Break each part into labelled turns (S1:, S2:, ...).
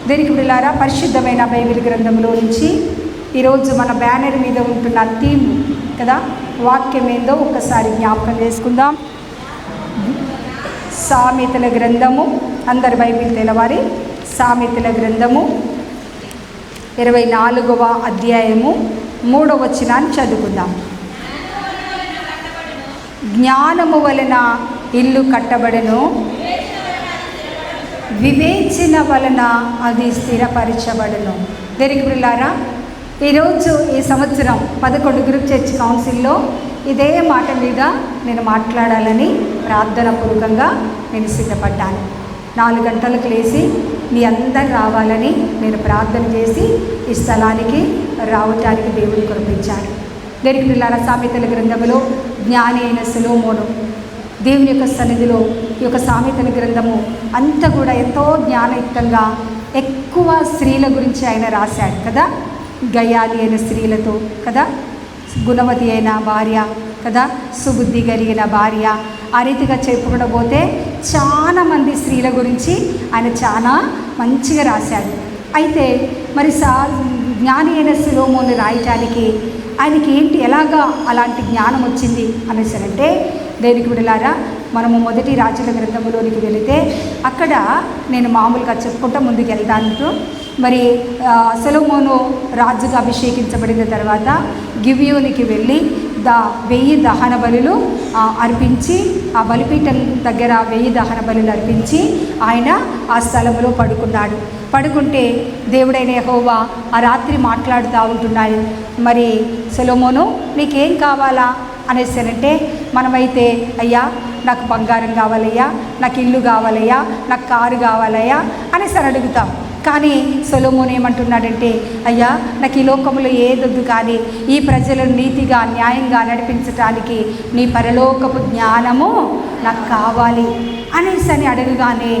S1: దీనికి బిడ్డలారా పరిశుద్ధమైన బైబిల్ గ్రంథంలో నుంచి ఈరోజు మన బ్యానర్ మీద ఉంటున్న థీమ్ కదా, వాక్యం ఏందో ఒక్కసారి జ్ఞాపకం చేసుకుందాం. సామెతల గ్రంథము, అందరి బైబిల్ తెలవారి, సామెతల గ్రంథము 24వ అధ్యాయము 3వ వచనాన్ని చదువుకుందాం. జ్ఞానము వలన ఇల్లు కట్టబడెను, వివేచన వలన అది స్థిరపరచబడను. దేనికి బిడ్డలారా, ఈరోజు ఈ సంవత్సరం 11 గ్రూప్ చర్చ్ కౌన్సిల్లో ఇదే మాట మీద నేను మాట్లాడాలని ప్రార్థన పూర్వకంగా నేను సిద్ధపడ్డాను. 4 గంటలకు లేచి మీ అందరు రావాలని నేను ప్రార్థన చేసి ఈ స్థలానికి రావటానికి దేవుడు కృపించాడు. దేనికి బిడ్డలారా, సామెతల గ్రంథంలో జ్ఞాని అయిన సొలొమోను దేవుని యొక్క సన్నిధిలో ఈ యొక్క సామెతల గ్రంథము అంతా కూడా ఎంతో జ్ఞానయుక్తంగా ఎక్కువ స్త్రీల గురించి ఆయన రాశాడు కదా. గయాలి అయిన స్త్రీలతో కదా, గుణవతి అయిన భార్య కదా, సుబుద్ధి కలిగిన భార్య, ఆ రీతిగా చెప్పుకోకపోతే చాలామంది స్త్రీల గురించి ఆయన చాలా మంచిగా రాశాడు. అయితే మరి జ్ఞాని అయిన సొలొమోను రాయటానికి ఆయనకి ఏంటి, ఎలాగా అలాంటి జ్ఞానం వచ్చింది అనేసరంటే, దేనికి బిడ్డలారా, మనము మొదటి రాజుల గ్రంథంలోనికి వెళితే అక్కడ నేను మామూలుగా చెప్పుకుంటా ముందుకు వెళ్తాను. మరి సొలొమోను రాజుగా అభిషేకించబడిన తర్వాత గిబియోనికి వెళ్ళి 1000 దహన బలులు అర్పించి, ఆ బలిపీఠం దగ్గర 1000 దహన బలులు అర్పించి ఆయన ఆ స్థలంలో పడుకున్నాడు. పడుకుంటే దేవుడైన యెహోవా ఆ రాత్రి మాట్లాడుతూ ఉంటున్నాడు. మరి సొలొమోను నీకేం కావాలా అనేసానంటే, మనమైతే అయ్యా నాకు బంగారం కావాలయ్యా, నాకు ఇల్లు కావాలయ్యా, నాకు కారు కావాలయ్యా అనేసి అడుగుతాం. కానీ సొలొమోను ఏమంటున్నాడంటే, అయ్యా నాకు ఈ లోకంలో ఏదొద్దు, కానీ ఈ ప్రజలను నీతిగా న్యాయంగా నడిపించటానికి నీ పరలోకపు జ్ఞానము నాకు కావాలి అనేసి అని అడగగానే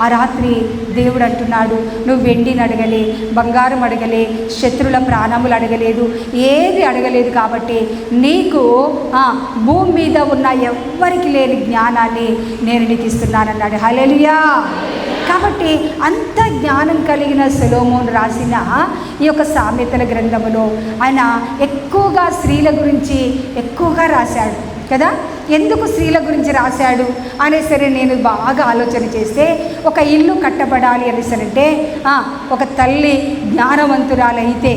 S1: ఆ రాత్రి దేవుడు అంటున్నాడు, నువ్వు వెండిని అడగలే, బంగారం అడగలే, శత్రుల ప్రాణములు అడగలేదు, ఏది అడగలేదు, కాబట్టి నీకు భూమి మీద ఉన్న ఎవ్వరికి లేని జ్ఞానాన్ని నేను నీకు ఇస్తున్నానన్నాడు. హల్లెలూయా. కాబట్టి అంత జ్ఞానం కలిగిన సొలొమోను రాసిన ఈ యొక్క సామెతల గ్రంథములో ఆయన ఎక్కువగా స్త్రీల గురించి ఎక్కువగా రాశాడు కదా. ఎందుకు స్త్రీల గురించి రాశాడు అనేసరి నేను బాగా ఆలోచన చేస్తే, ఒక ఇల్లు కట్టబడాలి అనేసరంటే ఒక తల్లి జ్ఞానవంతురాలైతే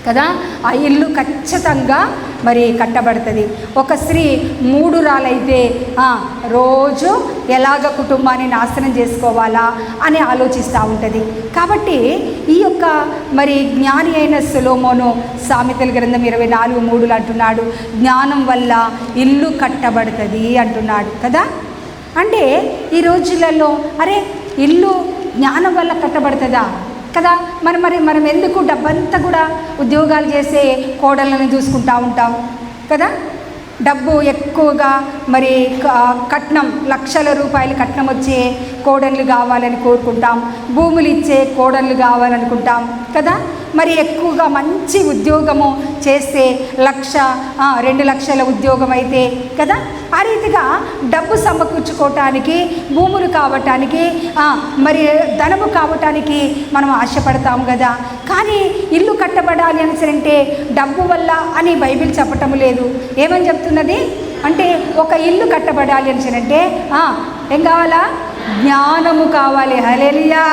S1: కదా ఆ ఇల్లు ఖచ్చితంగా మరి కట్టబడుతుంది. ఒక స్త్రీ మూఢురాలైతే రోజు ఎలాగ కుటుంబాన్ని నాశనం చేసుకోవాలా అని ఆలోచిస్తూ ఉంటుంది. కాబట్టి ఈ యొక్క మరి జ్ఞాని అయిన సొలొమోను సామెతల గ్రంథం 24:3 అంటున్నాడు, జ్ఞానం వల్ల ఇల్లు కట్టబడుతుంది అంటున్నాడు కదా. అంటే ఈ రోజులలో అరే ఇల్లు జ్ఞానం వల్ల కట్టబడుతుందా కదా. మనం ఎందుకు డబ్బంతా కూడా ఉద్యోగాలు చేసే కోడళ్ళని చూసుకుంటూ ఉంటాం కదా. డబ్బు ఎక్కువగా మరి కట్నం, లక్షల రూపాయలు కట్నం వచ్చే కోడళ్ళు కావాలని కోరుకుంటాం, భూములు ఇచ్చే కోడళ్ళు కావాలనుకుంటాం కదా. మరి ఎక్కువగా మంచి ఉద్యోగము చేస్తే 1,00,000 2 లక్షల ఉద్యోగం అయితే కదా, ఆ రీతిగా డబ్బు సమకూర్చుకోవటానికి, భూములు కావటానికి, మరి ధనము కావటానికి మనం ఆశపడతాం కదా. కానీ ఇల్లు కట్టబడాలి అంటే డబ్బు వల్ల అని బైబిల్ చెప్పటం లేదు. ఏమని చెప్తున్నది అంటే, ఒక ఇల్లు కట్టబడాలి అంటే ఏం కావాలా, జ్ఞానము కావాలి. హల్లెలూయా.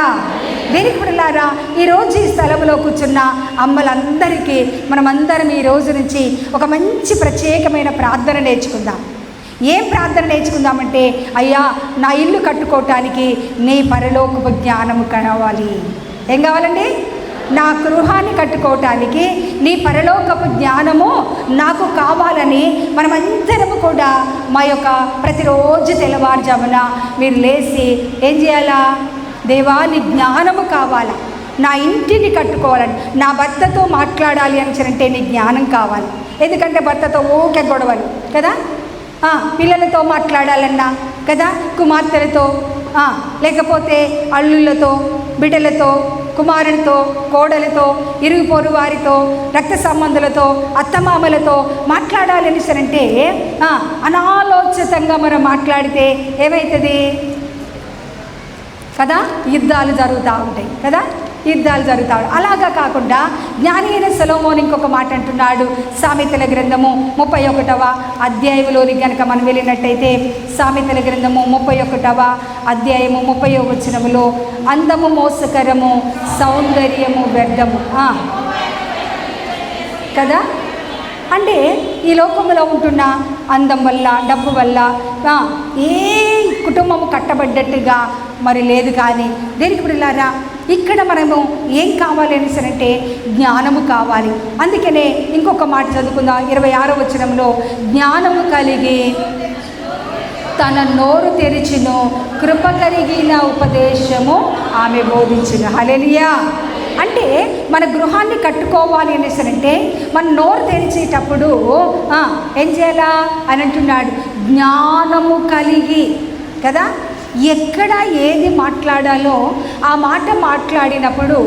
S1: దేనికి బిడ్డలారా, ఈరోజు ఈ స్థలంలో కూర్చున్న అమ్మలందరికీ మనమందరం ఈ రోజు నుంచి ఒక మంచి ప్రత్యేకమైన ప్రార్థన నేర్చుకుందాం. ఏం ప్రార్థన నేర్చుకుందామంటే, అయ్యా నా ఇల్లు కట్టుకోవటానికి నీ పరలోకపు జ్ఞానము కావాలి. ఏం కావాలండి, నా గృహాన్ని కట్టుకోవటానికి నీ పరలోకపు జ్ఞానము నాకు కావాలని మనమందరము కూడా మా యొక్క ప్రతిరోజు తెల్లవారుజామున మీరు లేచి ఏం చేయాలా, దేవా నీ జ్ఞానము కావాలా, నా ఇంటిని కట్టుకోవాలని, నా భర్తతో మాట్లాడాలి అంటే నీ జ్ఞానం కావాలి. ఎందుకంటే భర్తతో ఓకే గొడవలు కదా, పిల్లలతో మాట్లాడాలన్నా కదా, కుమార్తెలతో లేకపోతే అల్లుళ్ళతో, బిడ్డలతో, కుమారుడితో, కోడలతో, ఇరుగు పొరుగు వారితో, రక్త సంబంధులతో, అత్తమామలతో మాట్లాడాలని అంటే అనాలోచితంగా మనం మాట్లాడితే ఏమవుతుంది కదా, యుద్ధాలు జరుగుతూ ఉంటాయి కదా, యుద్ధాలు జరుగుతూ ఉంటాయి. అలాగా కాకుండా జ్ఞాని అయిన సొలొమోను ఇంకొక మాట అంటున్నాడు. సామెతల గ్రంథము 31వ అధ్యాయంలోని కనుక మనం వెళ్ళినట్టయితే, సామెతల గ్రంథము 31వ అధ్యాయము 30వ వచనములో, అందము మోసకరము, సౌందర్యము వ్యర్థము కదా. అంటే ఈ లోకంలో ఉంటున్న అందం వల్ల, డబ్బు వల్ల ఏ కుటుంబము కట్టబడ్డట్టుగా మరి లేదు. కానీ దేనికి పిల్లారా, ఇక్కడ మనము ఏం కావాలి అనేసరంటే జ్ఞానము కావాలి. అందుకనే ఇంకొక మాట చదువుకుందాం. 26వ వచనంలో, జ్ఞానము కలిగి తన నోరు తెరిచిను, కృప కలిగిన ఉపదేశము ఆమె బోధించును. హల్లెలూయా. అంటే మన గృహాన్ని కట్టుకోవాలి అనేసరంటే మన నోరు తెరిచేటప్పుడు ఏం చేయాలా అని అంటున్నాడు, జ్ఞానము కలిగి కదా. ఎక్కడ ఏది మాట్లాడాలో ఆ మాట మాట్లాడినప్పుడు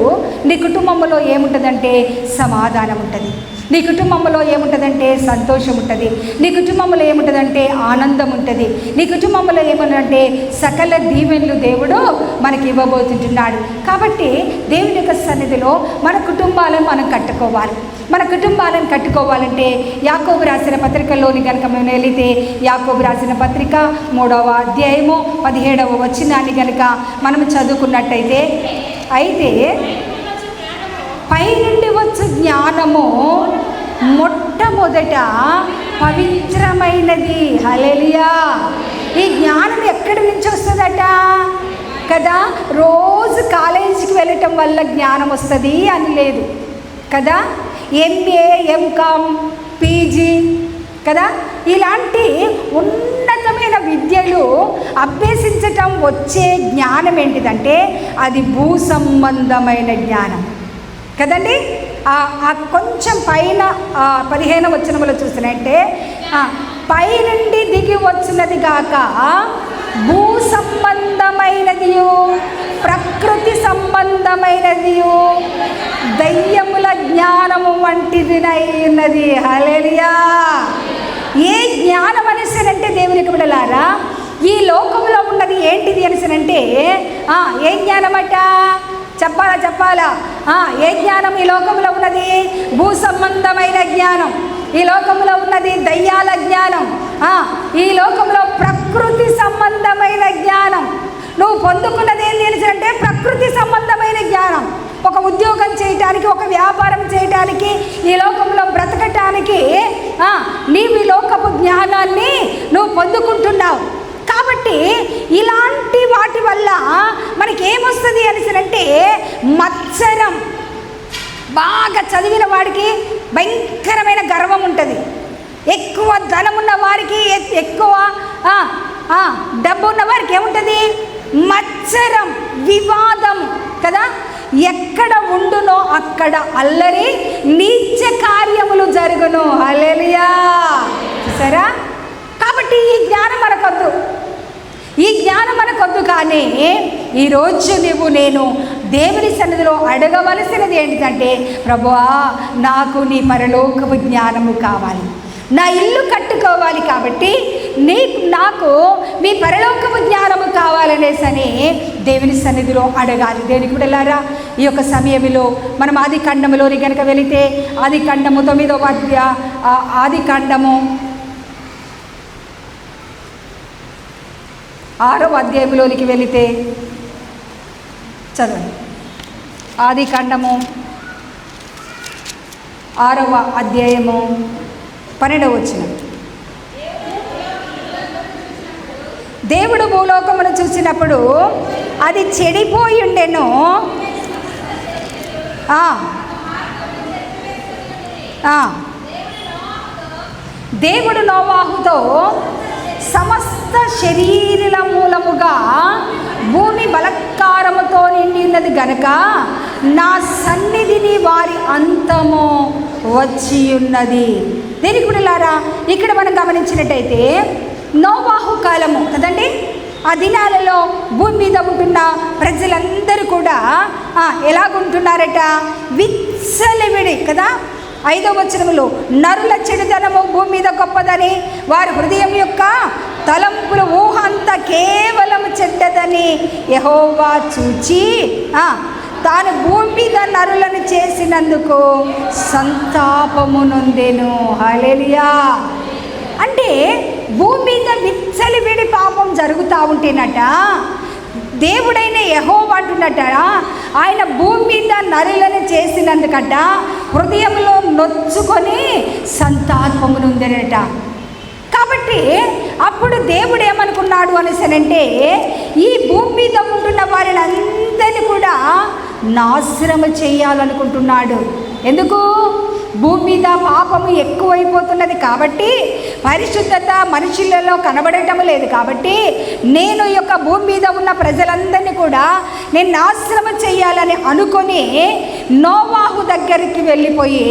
S1: నీ కుటుంబంలో ఏముంటుందంటే సమాధానం ఉంటుంది, నీ కుటుంబంలో ఏముంటుందంటే సంతోషం ఉంటుంది, నీ కుటుంబంలో ఏముంటుందంటే ఆనందం ఉంటుంది, నీ కుటుంబంలో ఏముంటుందంటే సకల దీవెనలు దేవుడు మనకి ఇవ్వబోతుంటున్నాడు. కాబట్టి దేవుని యొక్క సన్నిధిలో మన కుటుంబాలను మనం కట్టుకోవాలి. మన కుటుంబాలను కట్టుకోవాలంటే యాకోబు రాసిన పత్రికలోని కనుక మేము వెళితే, యాకోబు రాసిన పత్రిక 3వ అధ్యాయము 17వ వచనాన్ని కనుక మనం చదువుకున్నట్టయితే, అయితే పైనుండి వచ్చు జ్ఞానము మొట్టమొదట పవిత్రమైనది. హల్లెలూయా. ఈ జ్ఞానం ఎక్కడి నుంచి వస్తుందట కదా. రోజు కాలేజీకి వెళ్ళటం వల్ల జ్ఞానం వస్తుంది అని లేదు కదా. ఎంఏ, ఎంకామ్, పీజీ కదా, ఇలాంటి ఉన్నతమైన విద్యలు అభ్యసించటం వచ్చే జ్ఞానం ఏంటిదంటే అది భూ సంబంధమైన జ్ఞానం కదండి. కొంచెం పైన 15వ వచనంలో చూసినట్టే, పైనుండి దిగి వచ్చినది కాక భూ సంబంధమైనదియు, ప్రకృతి సంబంధమైనదియు, దయ్యముల జ్ఞానము వంటిదినై ఉన్నది. హల్లెలూయా. ఏ జ్ఞానం అనేసనంటే దేవునికి బిడ్డలారా, ఈ లోకంలో ఉన్నది ఏంటిది అనేసనంటే ఏ జ్ఞానమట చెప్పాలా. ఏ జ్ఞానం ఈ లోకంలో ఉన్నది? భూ సంబంధమైన జ్ఞానం. ఈ లోకంలో ఉన్నది దయ్యాల జ్ఞానం. ఈ లోకంలో ప్రకృతి సంబంధమైన జ్ఞానం. నువ్వు పొందుకున్నది ఏంటి అంటే ప్రకృతి సంబంధమైన జ్ఞానం. ఒక ఉద్యోగం చేయటానికి, ఒక వ్యాపారం చేయటానికి, ఈ లోకంలో బ్రతకటానికి నీవు ఈ లోకపు జ్ఞానాన్ని నువ్వు పొందుకుంటున్నావు. కాబట్టి ఇలాంటి వాటి వల్ల మనకి ఏమొస్తుంది అనేసరంటే మత్సరం. బాగా చదివిన వాడికి భయంకరమైన గర్వం ఉంటుంది. ఎక్కువ ధనం ఉన్న వారికి, ఎక్కువ డబ్బు ఉన్న వారికి ఏముంటుంది? మత్సరం, వివాదం కదా. ఎక్కడ ఉండునో అక్కడ అల్లరి, నీచ కార్యములు జరుగును. హల్లెలూయా. చూసారా? కాబట్టి ఈ జ్ఞానం మనకొద్దు, ఈ జ్ఞానం మనకొద్దు. కానీ ఈరోజు నేను దేవుని సన్నిధిలో అడగవలసినది ఏంటంటే, ప్రభువా నాకు నీ పరలోకపు జ్ఞానము కావాలి, నా ఇల్లు కట్టుకోవాలి, కాబట్టి నాకు మీ పరలోకపు జ్ఞానము కావాలనేసని దేవుని సన్నిధిలో అడగాలి. దేవునికి బిడ్డలారా, ఈ యొక్క సమయంలో మనం ఆది కాండములోని కనుక వెళితే, ఆది కాండము 9వ అధ్యాయం, ఆది కాండము 6వ అధ్యాయంలోనికి వెళితే చదవండి. ఆది కాండము 6వ అధ్యాయము 12వ వచనం. దేవుడు భూలోకమును చూసినప్పుడు అది చెడిపోయి ఉండెను. దేవుడు నోవాహుతో సమస్త శరీరుల మూలముగా భూమి బలత్కారముతో నిండి ఉన్నది గనుక నా సన్నిధిని వారి అంతము వచ్చి ఉన్నది. దేనికి బిడ్డలారా, ఇక్కడ మనం గమనించినట్టయితే నోవాహు కాలము కదండి. ఆ దినాలలో భూమి మీద ఉంటున్న ప్రజలందరూ కూడా ఎలాగుంటున్నారట? విచ్చలవిడి కదా. 5వ వచనములో, నరుల చెడుతనము భూమి మీద గొప్పదని వారి హృదయం యొక్క తలంపుల ఊహ అంతా కేవలం చెడ్డదని యెహోవా చూచి తాను భూమి మీద నరులను చేసినందుకు సంతాపము నొందెను. హల్లెలూయా. అంటే భూమి మీద విచ్చలవిడి పాపం జరుగుతూ ఉంటేనట దేవుడైన యెహోవా అంటున్నట ఆయన భూమి మీద నరులను చేసినందుకట హృదయంలో నొచ్చుకొని సంతాపము నొందెనట. కాబట్టి అప్పుడు దేవుడు ఏమనుకున్నాడు అనేసనంటే ఈ భూమి మీద ఉంటున్న వారిని అందరినీ కూడా నాశనము చేయాలనుకుంటున్నాడు. ఎందుకు? భూమి మీద పాపము ఎక్కువైపోతున్నది కాబట్టి, పరిశుద్ధత మనుషులలో కనబడటం లేదు కాబట్టి, నేను ఈ యొక్క భూమి మీద ఉన్న ప్రజలందరినీ కూడా నేను నాశనము చేయాలని అనుకొని నోవాహు దగ్గరికి వెళ్ళిపోయి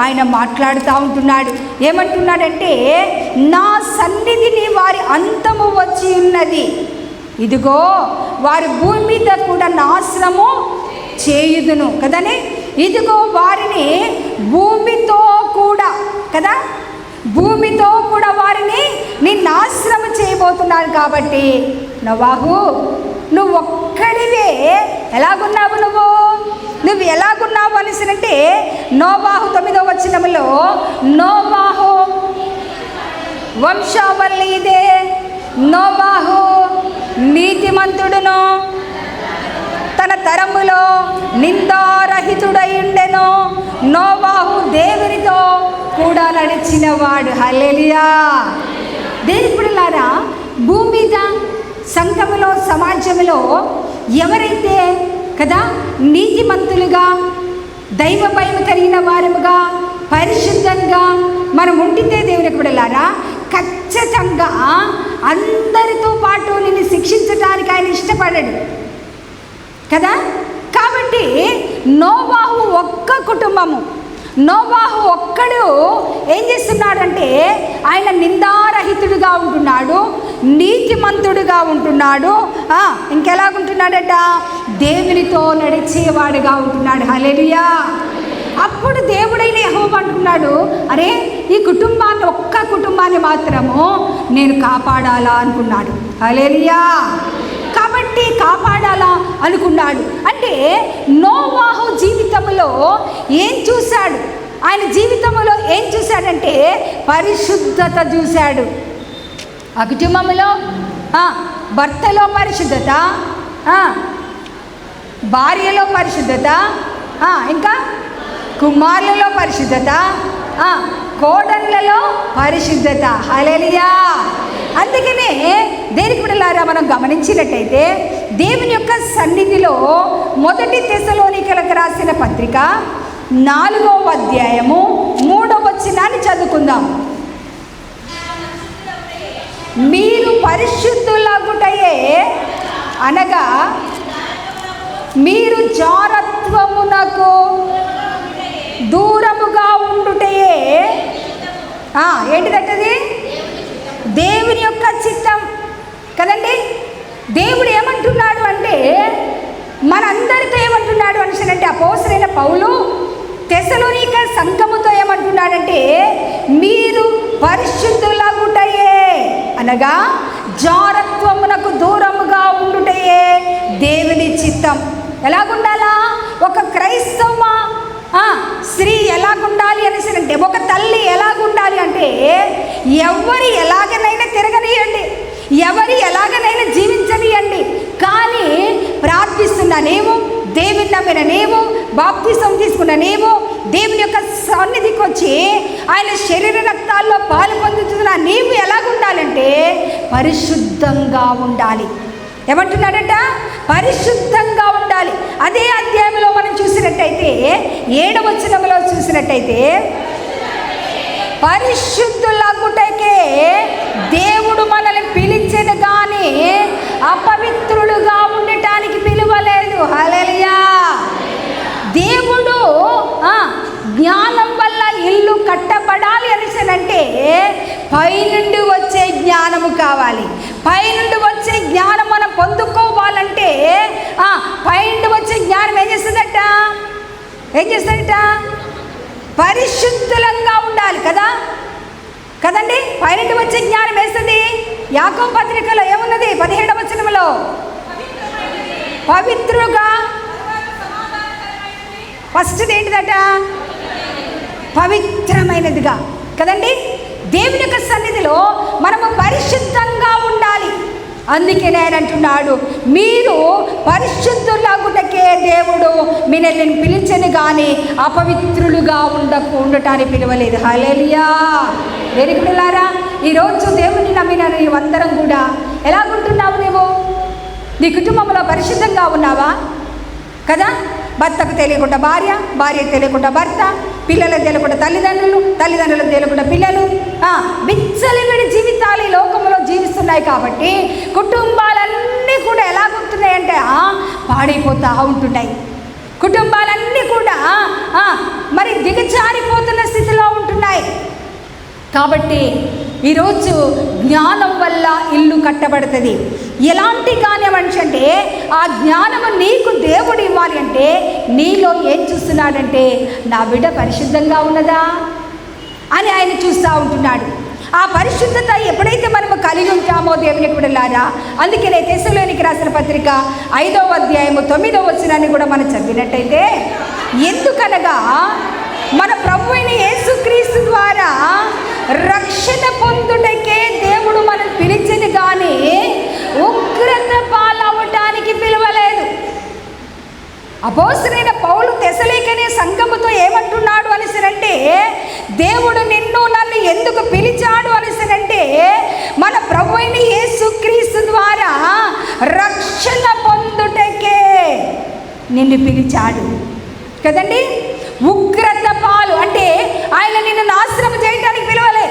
S1: ఆయన మాట్లాడుతూ ఉంటున్నాడు. ఏమంటున్నాడంటే, నా సన్నిధిని వారి అంతము వచ్చి ఉన్నది, ఇదిగో వారి భూమి మీద కూడా నాశనము చేయుదును కదని, ఇదిగో వారిని భూమితో కూడా కదా, భూమితో కూడా వారిని నేను నాశనం చేయబోతున్నాను. కాబట్టి నోవాహు నువ్వు ఒక్కడివే ఎలాగున్నావు, నువ్వు ఎలాగున్నావు అనేసినంటే నోవాహు 9వ వచనంలో నోవాహు వంశావళి ఇదే, నోవాహు నీతిమంతుడును, తన తరములో నిందారహితుడై ఉండెను, నోవాహు దేవునితో కూడా నడిచినవాడు. హల్లెలూయా. దేవుని బిడ్డలారా, భూమి మీద సంఘములో సమాజంలో ఎవరైతే కదా నీతిమంతులుగా దైవ భయం కలిగిన వారముగా పరిశుద్ధంగా మనం ఉండితే దేవునికి బిడ్డలారా ఖచ్చితంగా అందరితో పాటు నిన్ను శిక్షించడానికి ఆయన ఇష్టపడడు కదా. కాబట్టి నోవాహు ఒక్క కుటుంబము, నోవాహు ఒక్కడు ఏం చేస్తున్నాడంటే ఆయన నిందారహితుడుగా ఉంటున్నాడు, నీతిమంతుడుగా ఉంటున్నాడు, ఇంకెలాగుంటున్నాడట దేవునితో నడిచేవాడుగా ఉంటున్నాడు. హల్లెలూయా. అప్పుడు దేవుడైన యెహోవా అంటున్నాడు, అరే ఈ కుటుంబాన్ని ఒక్క కుటుంబాన్ని మాత్రము నేను కాపాడాలా అనుకున్నాడు. హల్లెలూయా. కాబట్టి కాపాడాలా అనుకున్నాడు. అంటే నోవాహు జీవితంలో ఏం చూశాడు? ఆయన జీవితంలో ఏం చూశాడంటే పరిశుద్ధత చూశాడు. ఆ కుటుంబంలో భర్తలో పరిశుద్ధత, భార్యలో పరిశుద్ధత, ఇంకా కుమారులలో పరిశుద్ధత, కోడళ్ళలో పరిశుద్ధత. హల్లెలూయా. అందుకనే దేనికి బిడ్డలారా మనం గమనించినట్టయితే దేవుని యొక్క సన్నిధిలో 1 తెస్సలోనికలకు రాసిన పత్రిక 4వ అధ్యాయము 3వ వచనాన్ని చదువుకుందాం. మీరు పరిశుద్ధులగుటయే అనగా మీరు జారత్వమునకు దూరముగా ఉండుటయే. ఏంటిదట్టది? దేవుని యొక్క చిత్తం కదండి. దేవుడు ఏమంటున్నాడు అంటే మనందరితో ఏమంటున్నాడు అంటే అపోస్తలుడైన పౌలు తెస్సలోనిక సంఘముతో ఏమంటున్నాడంటే మీరు పరిశుద్ధులగుటయే అనగా జారత్వమునకు దూరముగా ఉండుటయే దేవుని చిత్తం. ఎలాగుండాలా? ఒక క్రైస్తవ స్త్రీ ఎలాగుండాలి అనేసి అంటే, ఒక తల్లి ఎలాగుండాలి అంటే ఎవరి ఎలాగనైనా తిరగనియండి, ఎవరి ఎలాగనైనా జీవించనియండి, కానీ ప్రార్థిస్తున్న నీవు, దేవుని నమ్మిన నీవు, బాప్తిసం తీసుకున్న నీవు, దేవుని యొక్క సన్నిధికి వచ్చి ఆయన శరీర రక్తాల్లో పాలు పొందుతున్న నీవు ఎలాగుండాలంటే పరిశుద్ధంగా ఉండాలి. ఏమంటున్నాడట? పరిశుద్ధంగా ఉండాలి. అదే అధ్యాయంలో మనం చూసినట్టయితే 7వ వచనంలో చూసినట్టయితే పరిశుద్ధులగుటకే దేవుడు మనల్ని పిలిచెను కానీ అపవిత్రులుగా ఉండటానికి పిలువలేదు. హల్లెలూయా. దేవుడు జ్ఞానం వల్ల ఇల్లు కట్టబడాలి అనేసనంటే పైనుండి వచ్చే జ్ఞానము కావాలి. పైనుండి వచ్చే జ్ఞానం మనం పొందుకోవాలంటే పైనుండి వచ్చే జ్ఞానం ఏం చేస్తుందట? పరిశుద్ధంగా ఉండాలి కదా, కదండి. పైనుండి వచ్చే జ్ఞానం వేస్తుంది యాకోబు పత్రికలో ఏమున్నది? 17వ వచనంలో పవిత్రుగా, ఫస్ట్ ఏంటిదట? పవిత్రమైనదిగా కదండి. దేవుని యొక్క సన్నిధిలో మనము పరిశుద్ధంగా ఉండాలి. అందుకే ఆయన అంటున్నాడు, మీరు పరిశుద్ధులాగుటకే దేవుడు మిమ్మల్ని పిలిచను కానీ అపవిత్రులుగా ఉండటానికి పిలవలేదు. హల్లెలూయా. దేనికి పిల్లారా, ఈరోజు దేవుని నమ్మిన నీవందరం కూడా ఎలాగుంటున్నావు? నువ్వు నీ కుటుంబంలో పరిశుద్ధంగా ఉన్నావా? కదా. భర్తకు తెలియకుండా భార్య, భార్యకు తెలియకుండా భర్త, పిల్లలకు తెలియకుండా తల్లిదండ్రులు, తల్లిదండ్రులకు తెలియకుండా పిల్లలు, విచ్చలవిడి జీవితాలు ఈ లోకంలో జీవిస్తున్నాయి. కాబట్టి కుటుంబాలన్నీ కూడా ఎలాగుంటున్నాయంటే పాడైపోతూ ఉంటున్నాయి. కుటుంబాలన్నీ కూడా మరి దిగజారిపోతున్న స్థితిలో ఉంటున్నాయి. కాబట్టి ఈరోజు జ్ఞానం వల్ల ఇల్లు కట్టబడుతుంది. ఎలాంటి జ్ఞానం అంటే ఆ జ్ఞానము నీకు దేవుడు ఇవ్వాలి అంటే నీలో ఏం చూస్తున్నాడంటే నా బిడ్డ పరిశుద్ధంగా ఉన్నదా అని ఆయన చూస్తూ ఉంటున్నాడు. ఆ పరిశుద్ధత ఎప్పుడైతే మనము కలిగి ఉంటామో దేవుని బిడ్డలారా, అందుకనే తెస్సలోనికి రాసిన పత్రిక 5వ అధ్యాయము 9వ వచనాన్ని కూడా మనం చదివినట్టయితే, ఎందుకనగా మన ప్రభువైన యేసుక్రీస్తు ద్వారా రక్షణ పొందుటకే దేవుడు మనం పిలిచింది కానీ ఉగ్రత పాలవటానికి పిలవలేదు. అపోస్తలుడైన పౌలు తెస్సలోనికే సంఘముతో ఏమంటున్నాడు అనేసరంటే, దేవుడు నిన్ను నన్ను ఎందుకు పిలిచాడు అనేసరంటే మన ప్రభువైన యేసుక్రీస్తు ద్వారా రక్షణ పొందుటకే నిన్ను పిలిచాడు కదండి. ఉగ్రత పాలు అంటే ఆయన నిన్ను నాశనం చేయడానికి పిలవలే,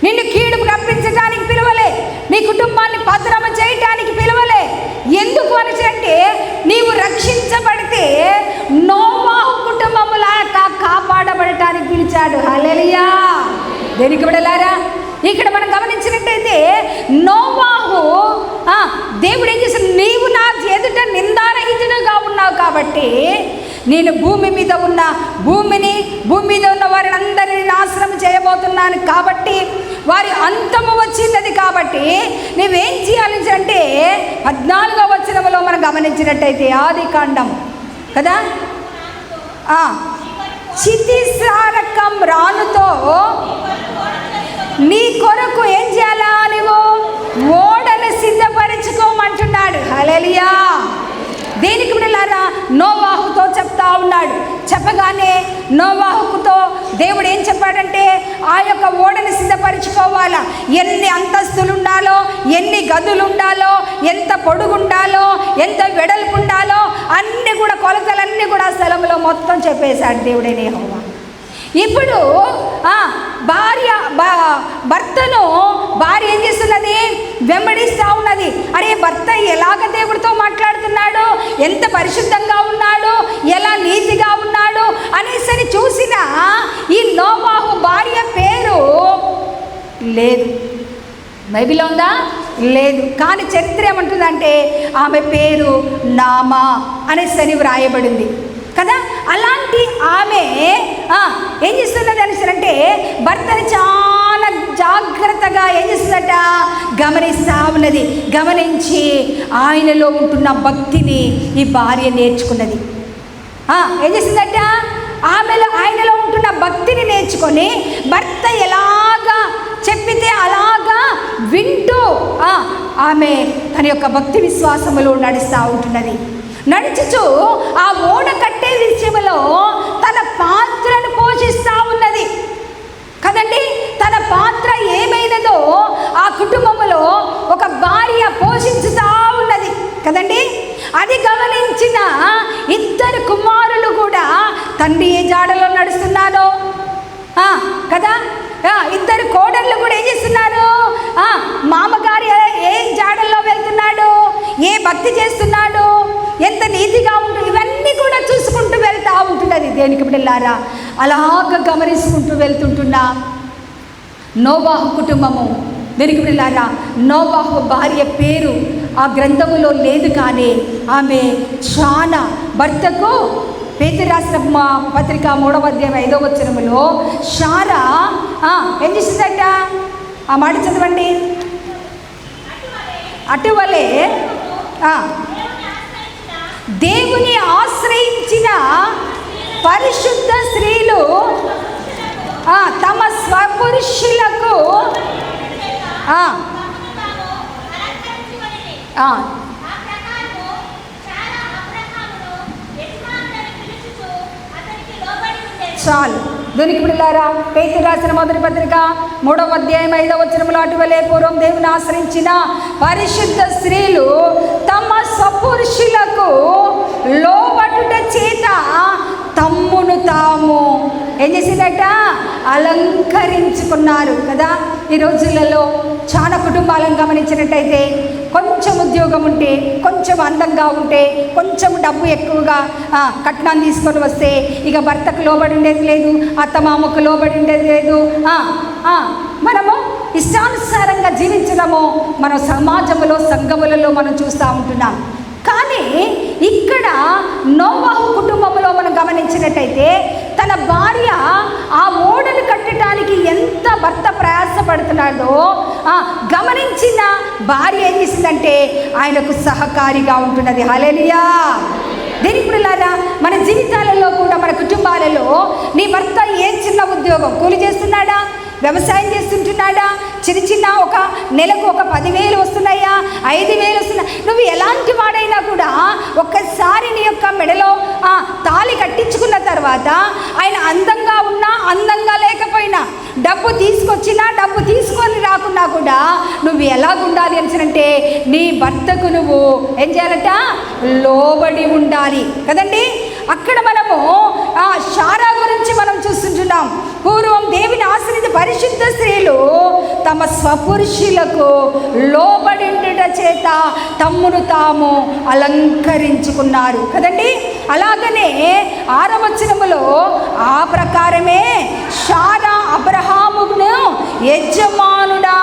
S1: నిన్ను కీడుకు రప్పించడానికి పిలవలే, నీ కుటుంబాన్ని భద్రమ చేయటానికి పిలవలే. ఎందుకు అంటే నీవు రక్షించబడితే నోవాహు కుటుంబములాగా కాపాడబడటానికి పిలిచాడు. హల్లెలూయా. దేనికి బిడ్డలారా, ఇక్కడ మనం గమనించినట్టయితే నోవాహు దేవుడు ఏం చేశాడు? నీవు నా ఎదుట నిందారహితుడుగా ఉన్నావు కాబట్టి నేను భూమి మీద ఉన్న భూమి మీద ఉన్న వారిని అందరినీ నాశనం చేయబోతున్నాను కాబట్టి వారి అంతము వచ్చినది. కాబట్టి నువ్వేం చేయాలి అంటే 14వ వచనంలో మనం గమనించినట్టయితే ఆదికాండం కదా, చితిసారకం రానుతో నీ కొరకు ఏం చేయాలా? నువ్వు ఓడను సిద్ధపరచుకోమంటున్నాడు. హల్లెలూయా. దేనికి బిడ్డలారా, నోవాహుతో చెప్తా ఉన్నాడు. చెప్పగానే నోవాహుతో దేవుడు ఏం చెప్పాడంటే ఆ యొక్క ఓడని సిద్ధపరచుకోవాలా. ఎన్ని అంతస్తులు ఉండాలో, ఎన్ని గదులు ఉండాలో, ఎంత పొడుగు ఉండాలో, ఎంత వెడల్పు ఉండాలో అన్నీ కూడా కొలతలన్నీ కూడా స్థలంలో మొత్తం చెప్పేశాడు దేవుడైన యెహోవా. ఇప్పుడు భర్తను భార్య ఏం చేస్తున్నది? వెంబడిస్తూ ఉన్నది. అరే భర్త ఎలాగ దేవుడితో మాట్లాడుతున్నాడు, ఎంత పరిశుద్ధంగా ఉన్నాడు, ఎలా నీతిగా ఉన్నాడు అనేసరి చూసిన ఈ నోవాహు భార్య పేరు లేదు. బైబిల్లో ఉందా? లేదు. కానీ చరిత్ర ఏమంటుందంటే ఆమె పేరు నామా అనేసరి వ్రాయబడింది కదా. అలాంటి ఆమె ఏం చేస్తున్నది అనేసరంటే భర్తని చాలా జాగ్రత్తగా ఏం చేస్తుందట? గమనిస్తూ ఉన్నది. గమనించి ఆయనలో ఉంటున్న భక్తిని ఈ భార్య నేర్చుకున్నది. ఏం చేసిందట? ఆయనలో ఉంటున్న భక్తిని నేర్చుకొని భర్త ఎలాగా చెప్పితే అలాగా వింటూ ఆమె తన యొక్క భక్తి విశ్వాసములో నడుస్తూ ఉంటున్నది. నడుచుచు ఆ ఓడ కట్టే విషయంలో తన పాత్రను పోషిస్తూ ఉన్నది కదండి. తన పాత్ర ఏమైనదో ఆ కుటుంబంలో ఒక భార్య పోషించుతూ ఉన్నది కదండి. అది గమనించిన ఇద్దరు కుమారులు కూడా తండ్రి ఏ జాడలో నడుస్తున్నారో కదా, ఇద్దరు కోడళ్ళు కూడా ఏం చేస్తున్నారు? మామగారు ఏ జాడల్లో వెళ్తున్నాడు, ఏ భక్తి చేస్తున్నాడు, ఎంత నీతిగా ఉంటుంది, ఇవన్నీ కూడా చూసుకుంటూ వెళ్తూ ఉంటున్నది. దేనికి బిడ్డలారా, అలాగ గమనించుకుంటూ వెళ్తుంటున్నా నోవాహు కుటుంబము. దేనికి బిడ్డలారా, నోవాహు భార్య పేరు ఆ గ్రంథములో లేదు. కానీ ఆమె చాలా భర్తకు పేతురు రాసిన పత్రిక 3వ అధ్యాయం 5వ వచనములో శారా ఏం చేసిందట? ఆ మాట చదవండి. అటువలే దేవుని ఆశ్రయించిన పరిశుద్ధ స్త్రీలు తమ స్వపురుషులకు చాలు. దీనికి పిల్లారా, పేతురు రాసిన మొదటి పత్రిక 3వ అధ్యాయం 5వ వచనంలో అటువలే పూర్వం దేవుని ఆశ్రయించిన పరిశుద్ధ స్త్రీలు తమ స్వపురుషులకు లోబడుట చేత తమ్మును తాము ఏం చేసిందట? అలంకరించుకున్నారు కదా. ఈ రోజులలో చాలా కుటుంబాలను గమనించినట్టయితే కొంచెం ఉద్యోగం ఉంటే, కొంచెం అందంగా ఉంటే, కొంచెం డబ్బు ఎక్కువగా కట్నాన్ని తీసుకొని వస్తే ఇక భర్తకు లోబడి ఉండేది లేదు, అత్తమామకు లోబడి ఉండేది లేదు. మనము ఇష్టానుసారంగా జీవించడము మనం సమాజంలో, సంఘములలో మనం చూస్తూ ఉంటున్నాం. కానీ ఇక్కడ నోవాహు కుటుంబంలో మనం గమనించినట్టయితే తన భార్య ఆ ఓడను కట్టడానికి ఎంత భర్త ప్రయాసపడుతున్నాడో గమనించిన భార్య ఏం చేసిందంటే ఆయనకు సహకారిగా ఉంటున్నది. హల్లెలూయా. దేనికి పిల్లారా, మన జీవితాలలో కూడా, మన కుటుంబాలలో నీ భర్త ఏ చిన్న ఉద్యోగం, కూలి చేస్తున్నాడా, వ్యవసాయం చేస్తుంటున్నాడా, చిన్న ఒక నెలకు ఒక 10,000 వస్తున్నాయా, 5,000 వస్తున్నాయి, నువ్వు ఎలాంటి వాడైనా కూడా ఒక్కసారి నీ యొక్క మెడలో తాళి కట్టించుకున్న తర్వాత ఆయన అందంగా ఉన్నా, అందంగా లేకపోయినా, డబ్బు తీసుకొచ్చినా, డబ్బు తీసుకొని రాకున్నా కూడా నువ్వు ఎలాగుండాలి అంటే నీ భర్తకు నువ్వు ఏం చేయాలట? లోబడి ఉండాలి కదండి. అక్కడ మనము శారా గురించి మనం చూస్తుంటున్నాం. పూర్వం దేవుని ఆశ్రయించిన పరిశుద్ధ స్త్రీలు తమ స్వపురుషులకు లోబడిండుట చేత తమ్మును తాము అలంకరించుకున్నారు కదండి. అలాగనే 6వ వచనములో ఆ ప్రకారమే శారా అబ్రహామును యజమానుడా